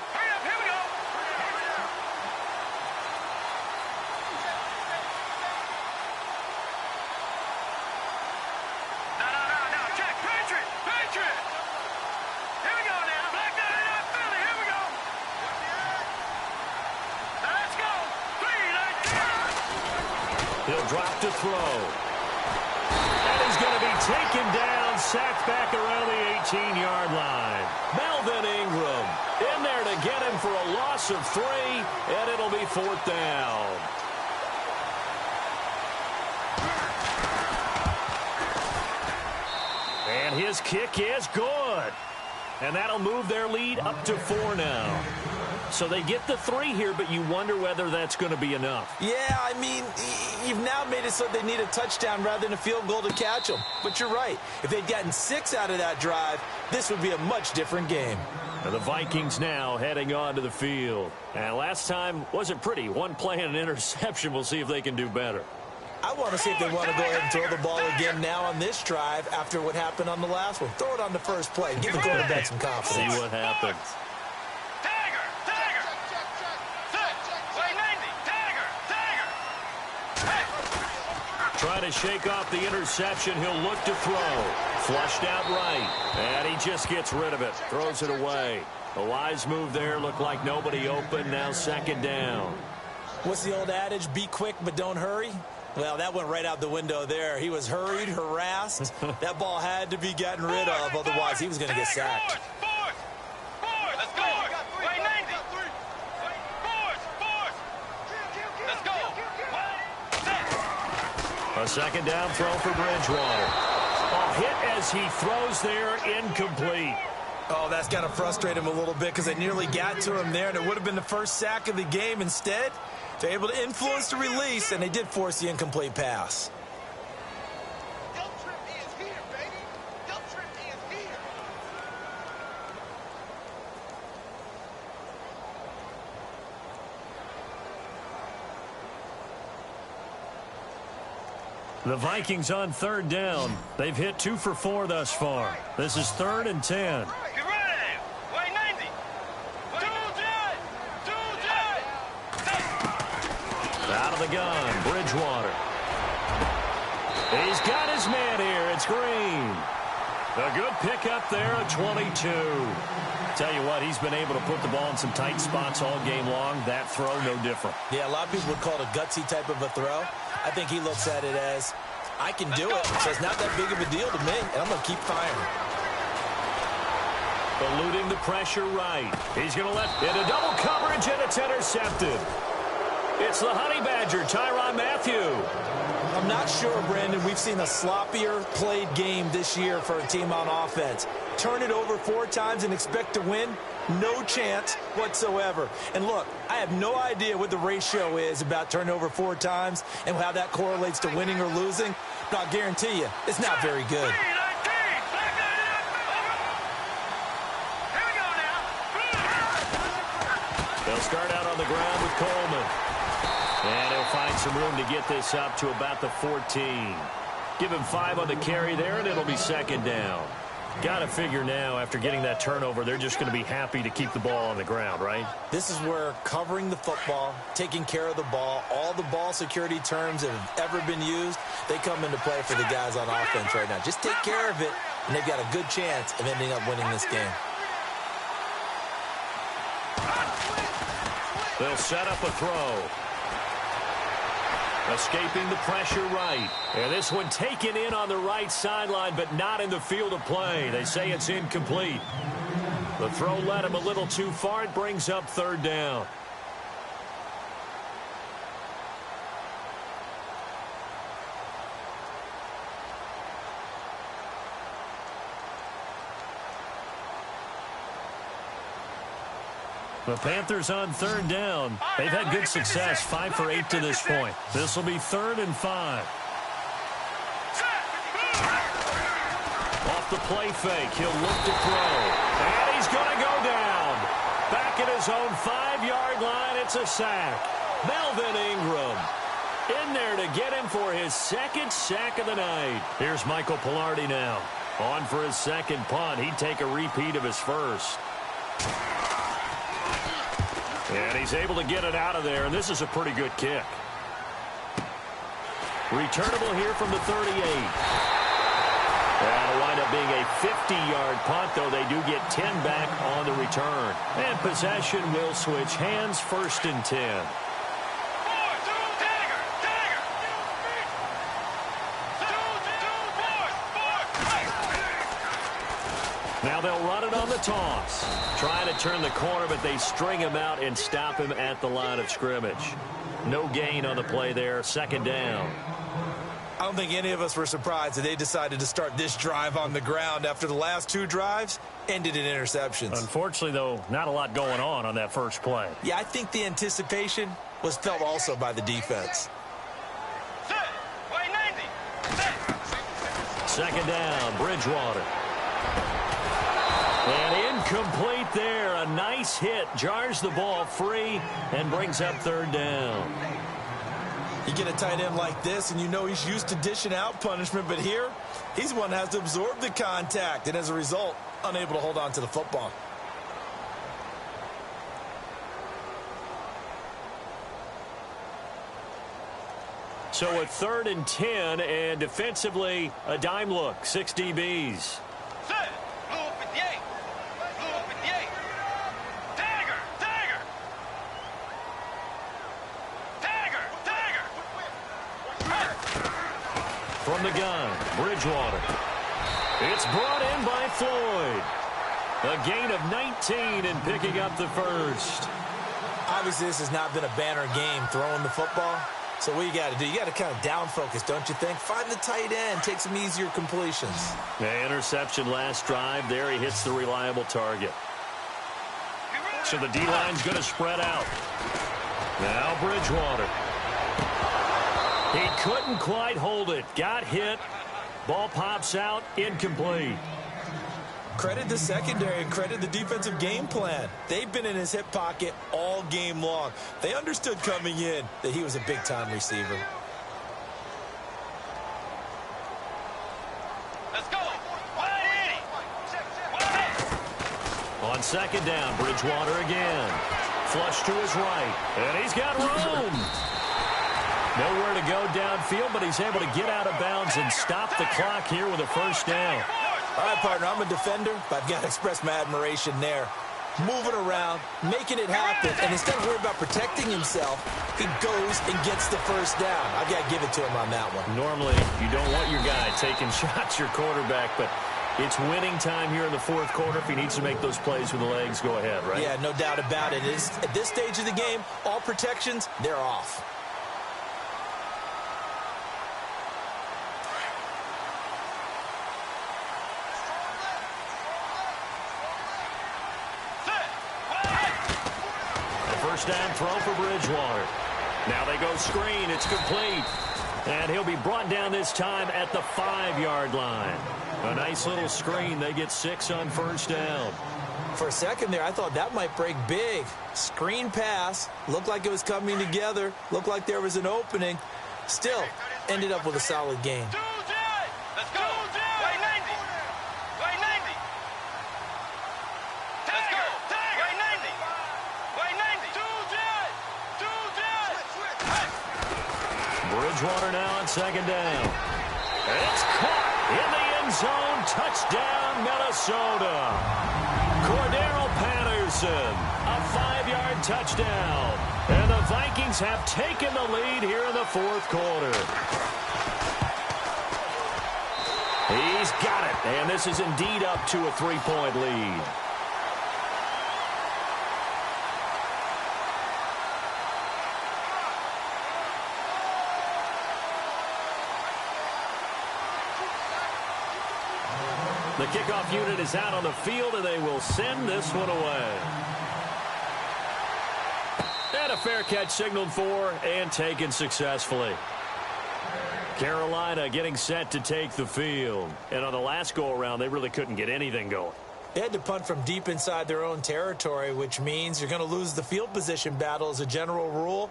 He'll drop to throw. And he's going to be taken down, sacked back around the 18-yard line. Melvin Ingram in there to get him for a loss of 3, and it'll be 4th down. And his kick is good. And that'll move their lead up to 4 now. So they get the 3 here, but you wonder whether that's going to be enough. Yeah, I mean, you've now made it so they need a touchdown rather than a field goal to catch them. But you're right. If they'd gotten 6 out of that drive, this would be a much different game. And the Vikings now heading on to the field. And last time wasn't pretty. 1 play and an interception. We'll see if they can do better. I want to see if they want to go ahead and throw the ball again now on this drive after what happened on the last one. Throw it on the first play. Give the quarterback some confidence. See what happens. Trying to shake off the interception. He'll look to throw. Flushed out right. And he just gets rid of it. Throws it away. A wise move there. Looked like nobody open. Now 2nd down. What's the old adage? Be quick, but don't hurry. Well, that went right out the window there. He was hurried, harassed. That ball had to be gotten rid of. Otherwise, he was going to get sacked. Let's go. A second down throw for Bridgewater. A hit as he throws there, incomplete. Oh, that's got to frustrate him a little bit because they nearly got to him there, and it would have been the first sack of the game. Instead, they're able to influence the release, and they did force the incomplete pass. The Vikings on third down. They've hit 2 for 4 thus far. This is 3rd and 10. Get ready. Wait, 90. Out of the gun, Bridgewater. He's got his man here. It's Green. A good pickup there at 22. Tell you what, he's been able to put the ball in some tight spots all game long. That throw, no different. Yeah, a lot of people would call it a gutsy type of a throw. I think he looks at it as, I can do it, so it's not that big of a deal to me, and I'm going to keep firing. Eluding the pressure right. He's going to let into double coverage, and it's intercepted. It's the Honey Badger, Tyrann Mathieu. I'm not sure, Brandon, we've seen a sloppier played game this year for a team on offense. Turn it over 4 times and expect to win? No chance whatsoever. And look, I have no idea what the ratio is about turning over 4 times and how that correlates to winning or losing. But I'll guarantee you, it's not very good. They'll start out on the ground with Coleman. And he'll find some room to get this up to about the 14. Give him 5 on the carry there, and it'll be second down. Got to figure now, after getting that turnover, they're just going to be happy to keep the ball on the ground, right? This is where covering the football, taking care of the ball, all the ball security terms that have ever been used, they come into play for the guys on offense right now. Just take care of it, and they've got a good chance of ending up winning this game. They'll set up a throw. Escaping the pressure right. And this one taken in on the right sideline, but not in the field of play. They say it's incomplete. The throw led him a little too far. It brings up third down. The Panthers on third down. They've had good success, 5 for 8 to this point. This will be 3rd and 5. Off the play fake, he'll look to throw. And he's going to go down. Back at his own 5-yard line, it's a sack. Melvin Ingram in there to get him for his 2nd sack of the night. Here's Michael Pilardi now. On for his 2nd punt. He'd take a repeat of his 1st. And he's able to get it out of there, and this is a pretty good kick. Returnable here from the 38. That'll wind up being a 50-yard punt, though they do get 10 back on the return. And possession will switch hands, 1st and 10. Now they'll run it on the toss. Trying to turn the corner, but they string him out and stop him at the line of scrimmage. No gain on the play there. 2nd down. I don't think any of us were surprised that they decided to start this drive on the ground after the last 2 drives ended in interceptions. Unfortunately, though, not a lot going on that first play. Yeah, I think the anticipation was felt also by the defense. 2nd down, Bridgewater. And incomplete there. A nice hit. Jars the ball free and brings up 3rd down. You get a tight end like this, and you know he's used to dishing out punishment, but here, he's the one that has to absorb the contact, and as a result, unable to hold on to the football. So at 3rd and 10, and defensively, a dime look. 6 DBs. From the gun, Bridgewater. It's brought in by Floyd. A gain of 19 and picking up the 1st. Obviously, this has not been a banner game throwing the football. So what you got to do? You got to kind of down focus, don't you think? Find the tight end. Take some easier completions. The interception last drive. There he hits the reliable target. So the D-line's going to spread out. Now Bridgewater. He couldn't quite hold it. Got hit. Ball pops out. Incomplete. Credit the secondary and credit the defensive game plan. They've been in his hip pocket all game long. They understood coming in that he was a big-time receiver. Let's go. 180. On second down, Bridgewater again. Flush to his right. And he's got room. Nowhere to go downfield, but he's able to get out of bounds and stop the clock here with a first down. All right, partner, I'm a defender, but I've got to express my admiration there. Moving around, making it happen, and instead of worrying about protecting himself, he goes and gets the first down. I've got to give it to him on that one. Normally, you don't want your guy taking shots, your quarterback, but it's winning time here in the fourth quarter. If he needs to make those plays with the legs, go ahead, right? Yeah, no doubt about it. At this stage of the game, all protections, they're off. First down throw for Bridgewater. Now they go screen. It's complete. And he'll be brought down this time at the 5-yard line. A nice little screen. They get 6 on first down. For a second there, I thought that might break big. Screen pass. Looked like it was coming together. Looked like there was an opening. Still, ended up with a solid gain. Let's go. 190. 190. Let's go. 190. 190. Bridgewater now on second down. And it's caught in the end zone. Touchdown, Minnesota. Cordero Patterson, a 5-yard touchdown. And the Vikings have taken the lead here in the fourth quarter. He's got it. And this is indeed up to a 3-point lead. The kickoff unit is out on the field, and they will send this one away. And a fair catch signaled for and taken successfully. Carolina getting set to take the field. And on the last go-around, they really couldn't get anything going. They had to punt from deep inside their own territory, which means you're going to lose the field position battle as a general rule.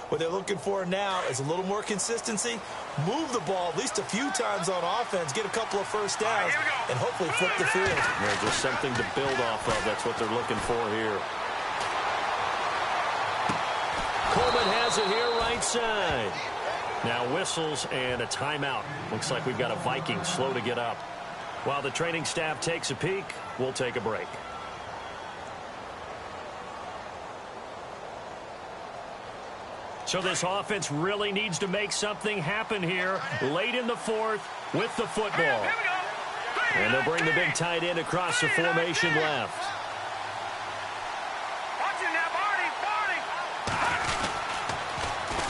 What they're looking for now is a little more consistency, move the ball at least a few times on offense, get a couple of first downs, and hopefully flip the field. Yeah, just something to build off of. That's what they're looking for here. Coleman has it here right side. Now whistles and a timeout. Looks like we've got a Viking slow to get up. While the training staff takes a peek, we'll take a break. So this offense really needs to make something happen here late in the fourth with the football. And they'll bring the big tight end across the formation left.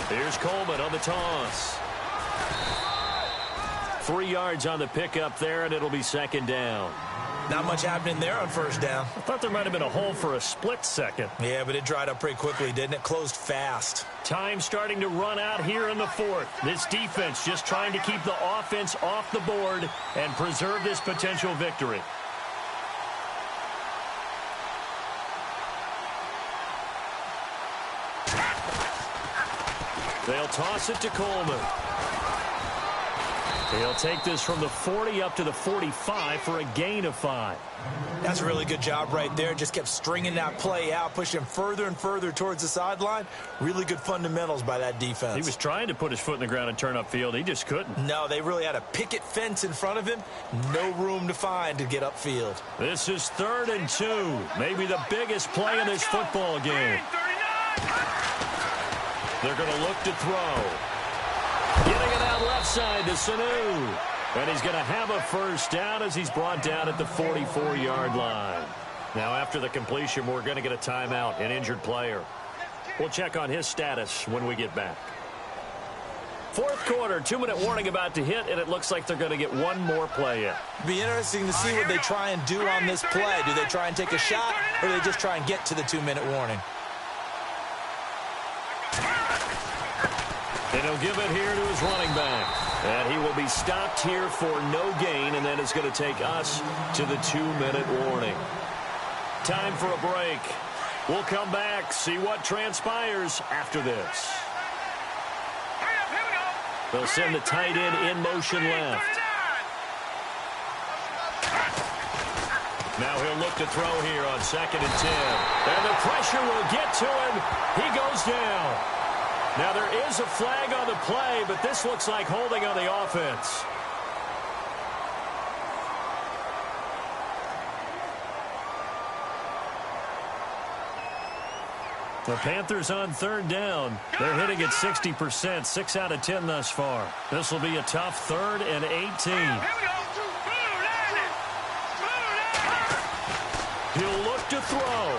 Here's Coleman on the toss. 3 yards on the pickup there, and it'll be second down. Not much happening there on first down. I thought there might have been a hole for a split second. Yeah, but it dried up pretty quickly, didn't it? Closed fast. Time starting to run out here in the fourth. This defense just trying to keep the offense off the board and preserve this potential victory. They'll toss it to Coleman. He'll take this from the 40 up to the 45 for a gain of 5. That's a really good job right there. Just kept stringing that play out, pushing him further and further towards the sideline. Really good fundamentals by that defense. He was trying to put his foot in the ground and turn upfield. He just couldn't. No, they really had a picket fence in front of him. No room to find to get upfield. This is 3rd and 2. Maybe the biggest play in this football game. They're going to look to throw. Getting it out left side to Sanu. And he's going to have a first down as he's brought down at the 44-yard line. Now, after the completion, we're going to get a timeout, an injured player. We'll check on his status when we get back. Fourth quarter, 2-minute warning about to hit, and it looks like they're going to get one more play in. Be interesting to see what they try and do on this play. Do they try and take a shot, or do they just try and get to the 2-minute warning? And he'll give it here to his running back. And he will be stopped here for no gain, and then it's going to take us to the 2-minute warning. Time for a break. We'll come back, see what transpires after this. They'll send the tight end in motion left. Now he'll look to throw here on 2nd and 10. And the pressure will get to him. He goes down. Now there is a flag on the play, but this looks like holding on the offense. The Panthers on 3rd down. They're hitting at 60%, 6 out of 10 thus far. This will be a tough 3rd and 18. He'll look to throw.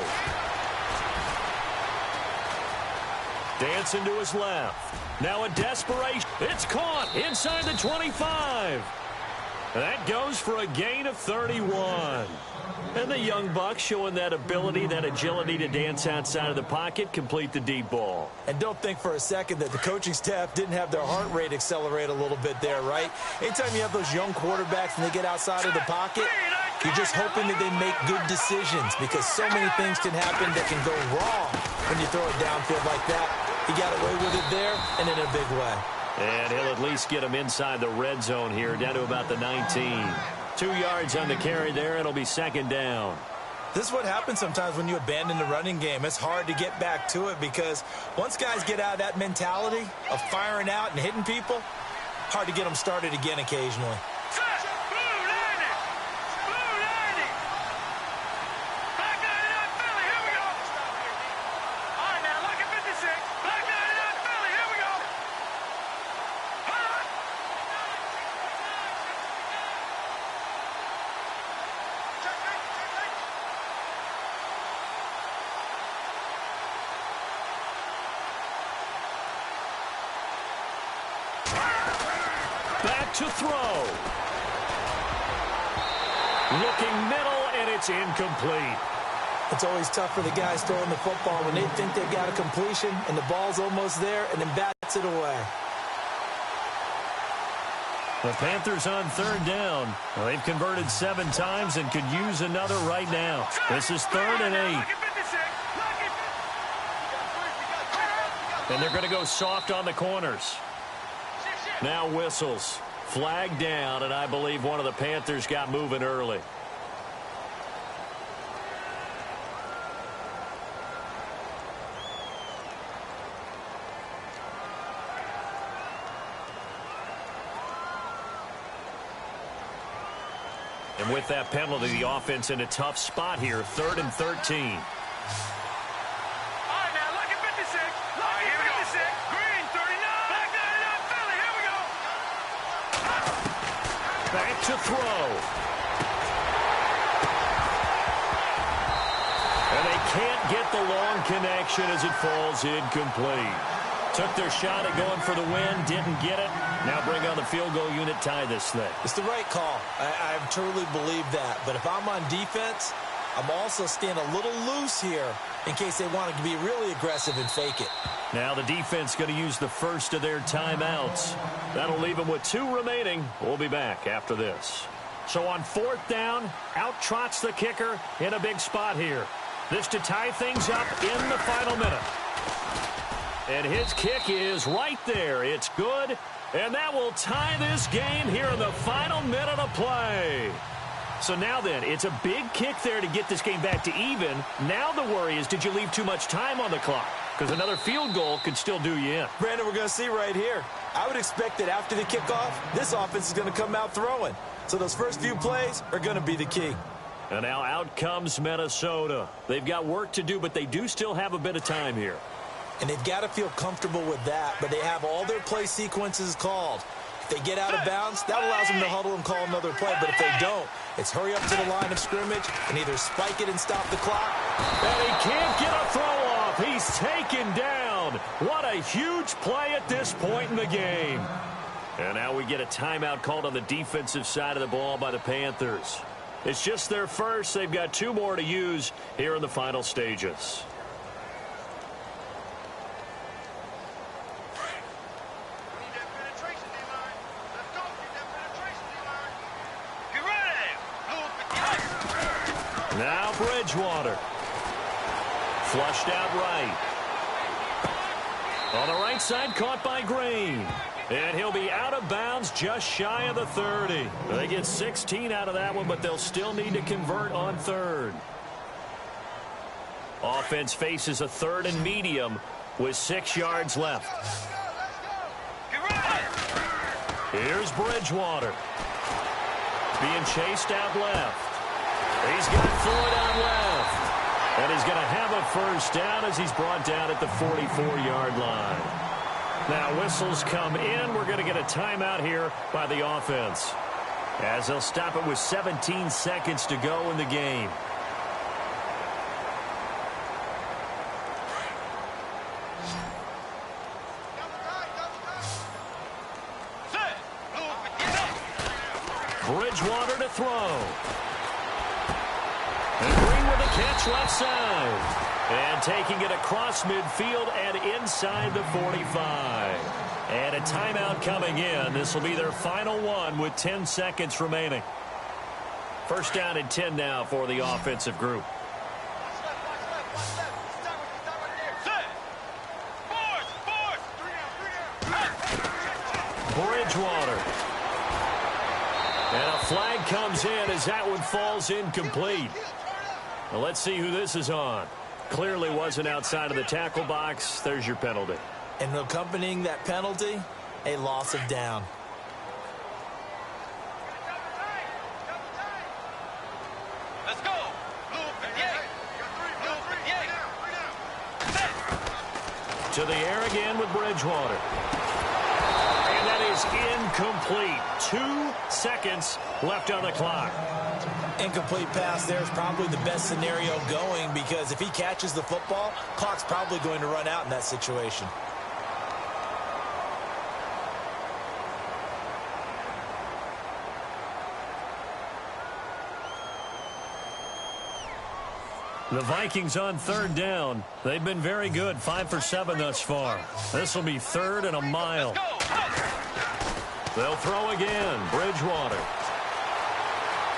Dancing to his left. Now a desperation. It's caught inside the 25. That goes for a gain of 31. And the young buck showing that ability, that agility to dance outside of the pocket, complete the deep ball. And don't think for a second that the coaching staff didn't have their heart rate accelerate a little bit there, right? Anytime you have those young quarterbacks and they get outside of the pocket, you're just hoping that they make good decisions because so many things can happen that can go wrong when you throw it downfield like that. He got away with it there and in a big way. And he'll at least get him inside the red zone here, down to about the 19. 2 yards on the carry there. It'll be 2nd down. This is what happens sometimes when you abandon the running game. It's hard to get back to it because once guys get out of that mentality of firing out and hitting people, hard to get them started again occasionally. Back to throw. Looking middle, and it's incomplete. It's always tough for the guys throwing the football when they think they've got a completion and the ball's almost there and then bats it away. The Panthers on 3rd down. Well, they've converted 7 times and could use another right now. This is 3rd and 8. And they're going to go soft on the corners. Now whistles. Flag down, and I believe one of the Panthers got moving early. And with that penalty, the offense in a tough spot here, 3rd and 13. Back to throw. And they can't get the long connection as it falls incomplete. Took their shot at going for the win, didn't get it. Now bring on the field goal unit, tie this thing. It's the right call. I truly believe that. But if I'm on defense, I'm also staying a little loose here in case they wanted to be really aggressive and fake it. Now the defense going to use the first of their timeouts. That'll leave them with 2 remaining. We'll be back after this. So on 4th down, out trots the kicker in a big spot here. This to tie things up in the final minute. And his kick is right there. It's good. And that will tie this game here in the final minute of play. So now then, it's a big kick there to get this game back to even. Now the worry is, did you leave too much time on the clock? Because another field goal could still do you in. Brandon, we're going to see right here. I would expect that after the kickoff, this offense is going to come out throwing. So those first few plays are going to be the key. And now out comes Minnesota. They've got work to do, but they do still have a bit of time here. And they've got to feel comfortable with that, but they have all their play sequences called. If they get out of bounds, that allows them to huddle and call another play. But if they don't, it's hurry up to the line of scrimmage and either spike it and stop the clock. And he can't get a throw off. He's taken down. down. What a huge play at this point in the game. And now we get a timeout called on the defensive side of the ball by the Panthers. It's just their first. They've got 2 more to use here in the final stages. Now Bridgewater. Flushed out right. On the right side, caught by Green. And he'll be out of bounds just shy of the 30. They get 16 out of that one, but they'll still need to convert on 3rd. Offense faces a 3rd and medium with 6 yards left. Here's Bridgewater. Being chased out left. He's got Floyd out left. And he's going to have a first down as he's brought down at the 44-yard line. Now whistles come in. We're going to get a timeout here by the offense, as they'll stop it with 17 seconds to go in the game. Bridgewater to throw. And Green with a catch left side. And taking it across midfield and inside the 45. And a timeout coming in. This will be their final one with 10 seconds remaining. First down and 10 now for the offensive group. Bridgewater. And a flag comes in as that one falls incomplete. Well, let's see who this is on. Clearly wasn't outside of the tackle box. There's your penalty. And accompanying that penalty, a loss of down. Let's go. To the air again with Bridgewater. And that is incomplete. 2 seconds left on the clock. Incomplete pass there is probably the best scenario going, because if he catches the football, clock's probably going to run out in that situation. The Vikings on 3rd down. They've been very good, 5 for 7 thus far. This will be 3rd and a mile. They'll throw again. Bridgewater.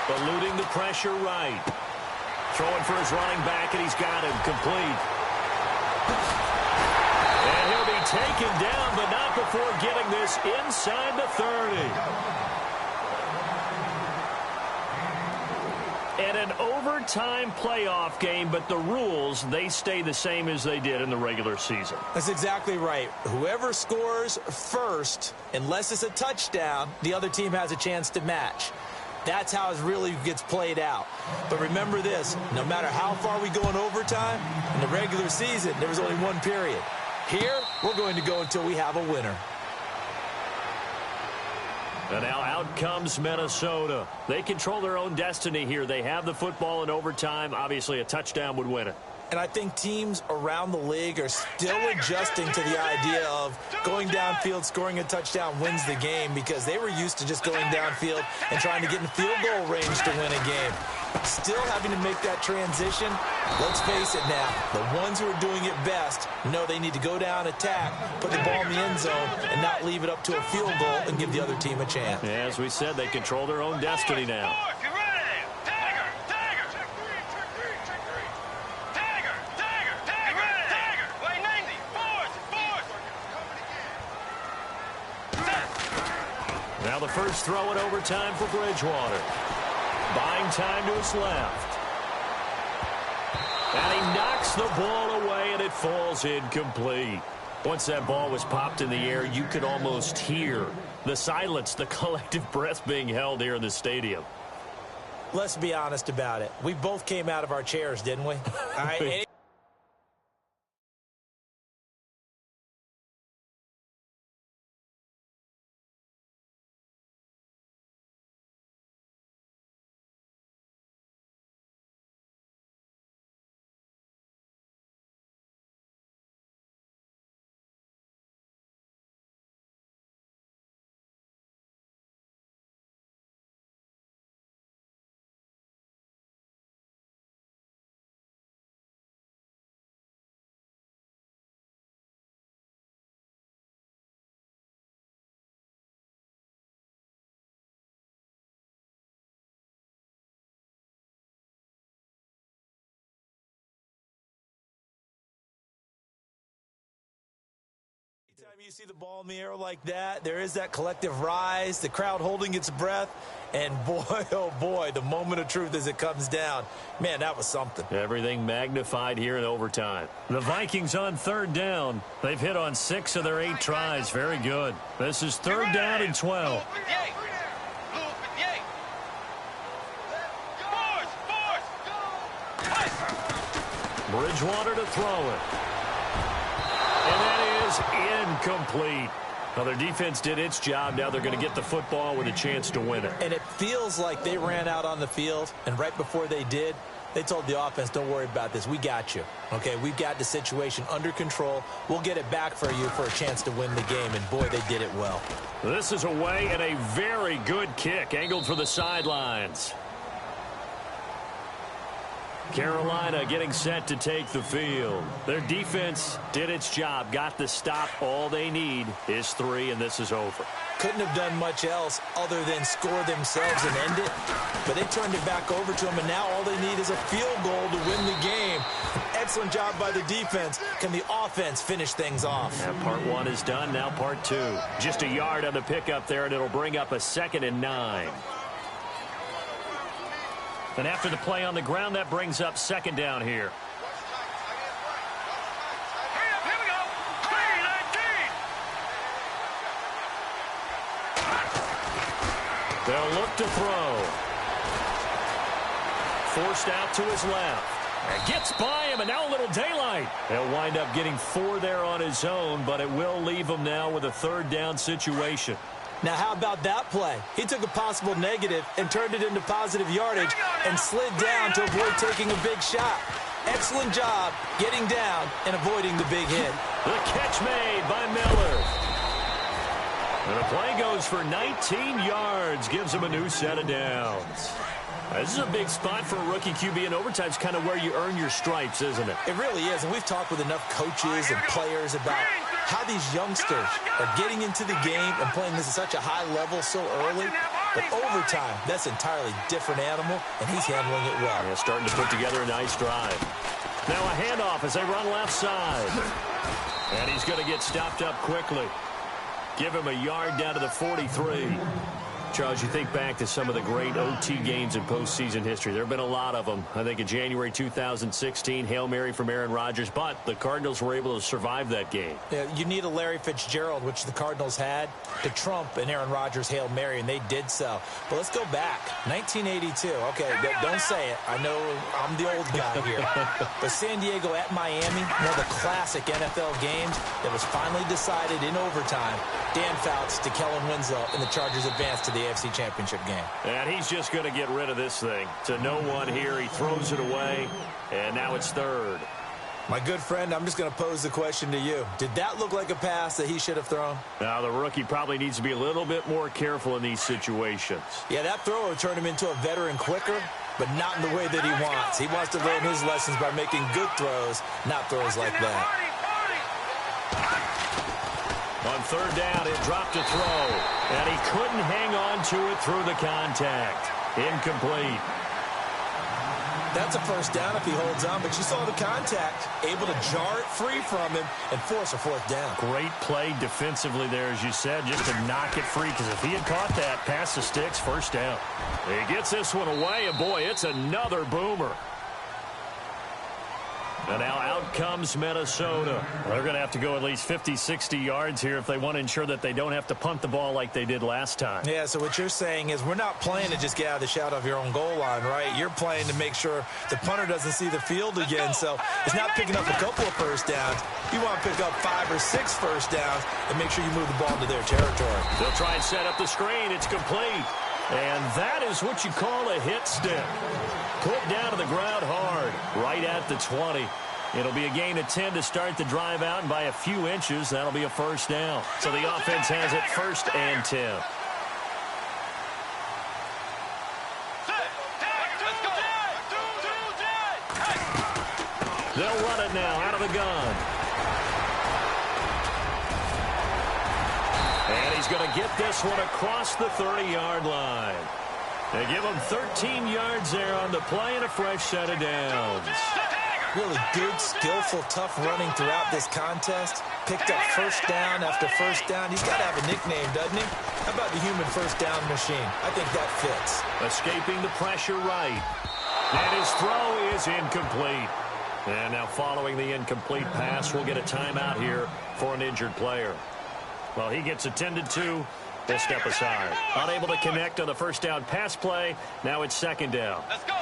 Eluding the pressure right. Throwing for his running back, and he's got him complete. And he'll be taken down, but not before getting this inside the 30. And an overtime playoff game, but the rules, they stay the same as they did in the regular season. That's exactly right. Whoever scores first, unless it's a touchdown, the other team has a chance to match. That's how it really gets played out. But remember this, no matter how far we go in overtime, in the regular season, there was only 1 period. Here, we're going to go until we have a winner. And now out comes Minnesota. They control their own destiny here. They have the football in overtime. Obviously, a touchdown would win it. And I think teams around the league are still adjusting to the idea of going downfield, scoring a touchdown wins the game, because they were used to just going downfield and trying to get in field goal range to win a game. Still having to make that transition. Let's face it now, the ones who are doing it best know they need to go down, attack, put the ball in the end zone, and not leave it up to a field goal and give the other team a chance. Yeah, as we said, they control their own destiny now. Now the first throw in overtime for Bridgewater. Buying time to his left. And he knocks the ball away, and it falls incomplete. Once that ball was popped in the air, you could almost hear the silence, the collective breath being held here in the stadium. Let's be honest about it. We both came out of our chairs, didn't we? All right. You see the ball in the air like that, there is that collective rise, the crowd holding its breath, and boy, oh boy, the moment of truth as it comes down. Man, that was something. Everything magnified here in overtime. The Vikings on third down. They've hit on 6 of their 8 tries. Very good. This is third down and 12. Bridgewater to throw it. And that is incomplete. Well, their defense did its job. Now they're going to get the football with a chance to win it. And it feels like they ran out on the field, and right before they did, they told the offense, don't worry about this. We got you. Okay, we've got the situation under control. We'll get it back for you for a chance to win the game, and boy, they did it well. This is away and a very good kick, angled for the sidelines. Carolina getting set to take the field. Their defense did its job, got the stop. All they need is 3, and this is over. Couldn't have done much else other than score themselves and end it, but they turned it back over to them, and now all they need is a field goal to win the game. Excellent job by the defense. Can the offense finish things off? And part 1 is done, now part 2. Just a yard on the pickup there, and it'll bring up a 2nd and 9. And after the play on the ground, that brings up 2nd down here. Here we go. 3-19. They'll look to throw. Forced out to his left. And gets by him, and now a little daylight. He'll wind up getting 4 there on his own, but it will leave him now with a 3rd down situation. Now, how about that play? He took a possible negative and turned it into positive yardage and slid down to avoid taking a big shot. Excellent job getting down and avoiding the big hit. The catch made by Miller. And the play goes for 19 yards, gives him a new set of downs. This is a big spot for a rookie QB, and overtime's kind of where you earn your stripes, isn't it? It really is, and we've talked with enough coaches and players about how these youngsters are getting into the game and playing this at such a high level so early. But overtime, that's an entirely different animal, and he's handling it well. Yeah, starting to put together a nice drive. Now a handoff as they run left side. And he's going to get stopped up quickly. Give him a yard down to the 43. Charles, you think back to some of the great OT games in postseason history. There have been a lot of them. I think in January 2016, Hail Mary from Aaron Rodgers, but the Cardinals were able to survive that game. Yeah, you need a Larry Fitzgerald, which the Cardinals had, to trump an Aaron Rodgers Hail Mary, and they did so. But let's go back. 1982. Okay, don't say it. I know I'm the old guy here. But San Diego at Miami, one of the classic NFL games that was finally decided in overtime. Dan Fouts to Kellen Winslow, and the Chargers advanced to the AFC Championship game. And he's just going to get rid of this thing. To no one here. He throws it away, and now it's 3rd. My good friend, I'm just going to pose the question to you. Did that look like a pass that he should have thrown? Now, the rookie probably needs to be a little bit more careful in these situations. Yeah, that throw will turn him into a veteran quicker, but not in the way that he wants. He wants to learn his lessons by making good throws, not throws like that. On 3rd down, it dropped to throw, and he couldn't hang on to it through the contact. Incomplete. That's a 1st down if he holds on, but you saw the contact, able to jar it free from him and force a 4th down. Great play defensively there, as you said, just to knock it free, because if he had caught that, past the sticks, 1st down. He gets this one away, and boy, it's another boomer. And now out comes Minnesota. They're going to have to go at least 50, 60 yards here if they want to ensure that they don't have to punt the ball like they did last time. Yeah, so what you're saying is we're not playing to just get out of the shadow of your own goal line, right? You're playing to make sure the punter doesn't see the field again. So it's not picking up a couple of 1st downs. You want to pick up 5 or 6 1st downs and make sure you move the ball into their territory. They'll try and set up the screen. It's complete. And that is what you call a hit stick. Put down to the ground hard, right at the 20. It'll be a gain of 10 to start the drive out, and by a few inches, that'll be a 1st down. So the offense has it 1st and 10. They'll run it now out of the gun. And he's going to get this one across the 30-yard line. They give him 13 yards there on the play and a fresh set of downs. Really good, skillful, tough running throughout this contest. Picked up first down after first down. He's got to have a nickname, doesn't he? How about the human first down machine? I think that fits. Escaping the pressure right. And his throw is incomplete. And now following the incomplete pass, we'll get a timeout here for an injured player. Well, he gets attended to. They'll step aside. Unable to connect on the first down pass play. Now it's second down. Let's go.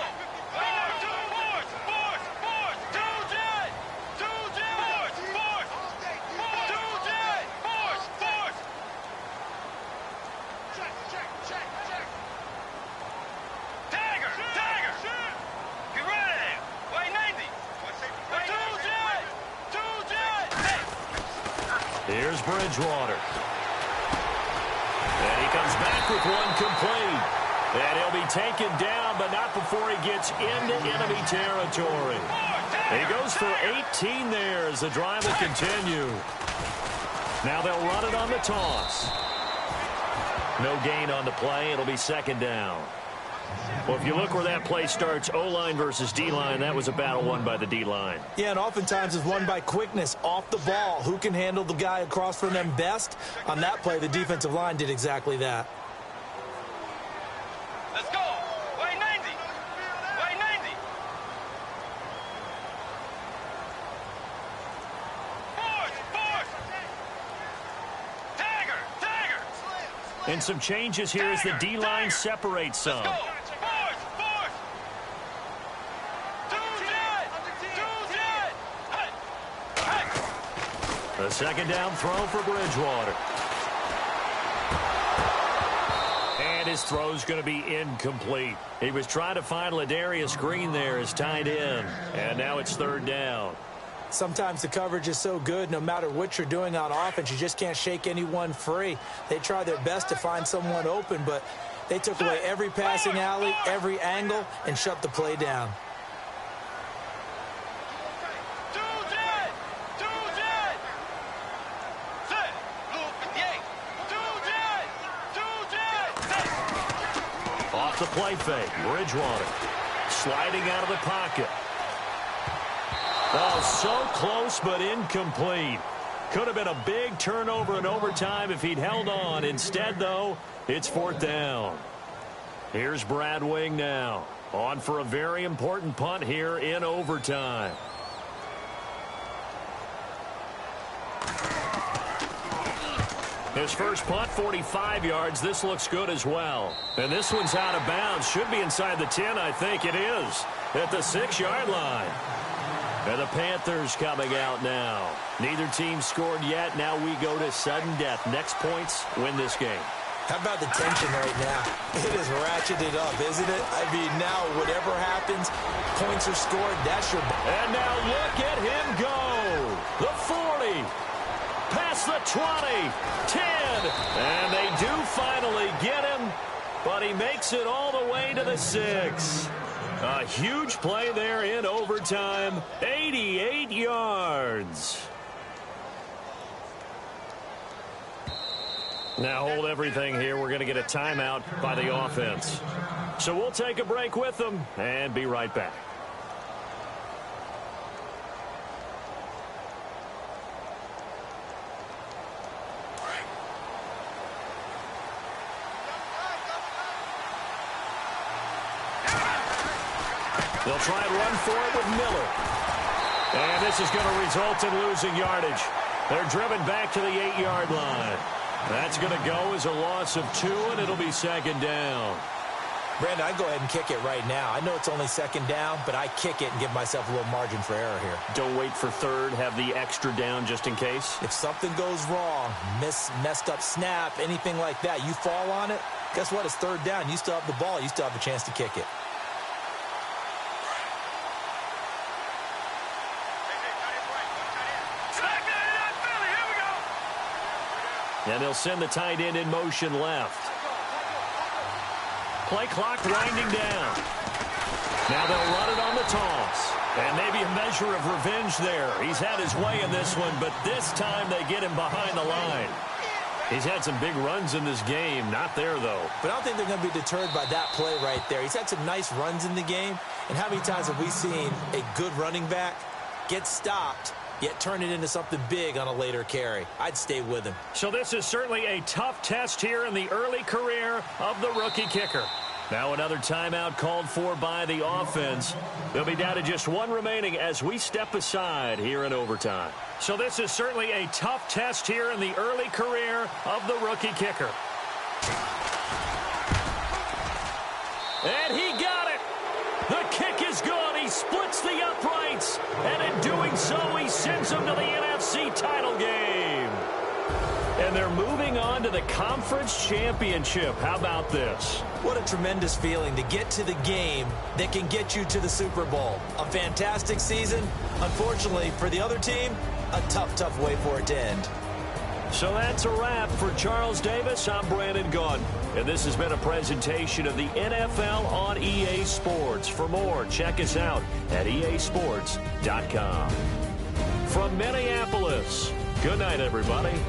Here's Bridgewater. And he comes back with one complete. And he'll be taken down, but not before he gets into enemy territory. And he goes for 18 there as the drive will continue. Now they'll run it on the toss. No gain on the play. It'll be second down. Well, if you look where that play starts, O-line versus D-line, that was a battle won by the D-line. Yeah, and oftentimes it's won by quickness off the ball. Who can handle the guy across from them best? On that play, the defensive line did exactly that. Let's go. Way 90. Way 90. Force. Tagger. And some changes here as the D-line separates some. Let's go. A second down throw for Bridgewater. And his throw's going to be incomplete. He was trying to find Ladarius Green there as tight end. And now it's third down. Sometimes the coverage is so good, no matter what you're doing on offense, you just can't shake anyone free. They try their best to find someone open, but they took away every passing alley, every angle, and shut the play down. Off the play fake, Bridgewater sliding out of the pocket. Oh, so close but incomplete. Could have been a big turnover in overtime if he'd held on. Instead, though, it's fourth down. Here's Brad Wing now. On for a very important punt here in overtime. His first punt, 45 yards. This looks good as well. And this one's out of bounds. Should be inside the 10, I think it is. At the 6-yard line. And the Panthers coming out now. Neither team scored yet. Now we go to sudden death. Next points win this game. How about the tension right now? It is ratcheted up, isn't it? I mean, now whatever happens, points are scored. That's your... And now look at him go. The 40. Past the 20, 10, and they do finally get him, but he makes it all the way to the 6. A huge play there in overtime, 88 yards. Now hold everything here. We're going to get a timeout by the offense. So we'll take a break with them and be right back. They'll try and run for it with Miller. And this is going to result in losing yardage. They're driven back to the 8-yard line. That's going to go as a loss of 2, and it'll be second down. Brandon, I'd go ahead and kick it right now. I know it's only second down, but I kick it and give myself a little margin for error here. Don't wait for third. Have the extra down just in case. If something goes wrong, messed up snap, anything like that, you fall on it, guess what? It's third down. You still have the ball. You still have a chance to kick it. And they'll send the tight end in motion left. Play clock winding down. Now they'll run it on the toss. And maybe a measure of revenge there. He's had his way in this one, but this time they get him behind the line. He's had some big runs in this game. Not there, though. But I don't think they're going to be deterred by that play right there. He's had some nice runs in the game. And how many times have we seen a good running back get stopped, yet turn it into something big on a later carry? I'd stay with him. So this is certainly a tough test here in the early career of the rookie kicker. Now another timeout called for by the offense. They'll be down to just one remaining as we step aside here in overtime. So this is certainly a tough test here in the early career of the rookie kicker. And he got it. The kick is good. He splits the uprights. And in doing so, he sends them to the NFC title game. And they're moving on to the conference championship. How about this? What a tremendous feeling to get to the game that can get you to the Super Bowl. A fantastic season. Unfortunately, for the other team, a tough, tough way for it to end. So that's a wrap for Charles Davis. I'm Brandon Gunn. And this has been a presentation of the NFL on EA Sports. For more, check us out at easports.com. From Minneapolis, good night, everybody.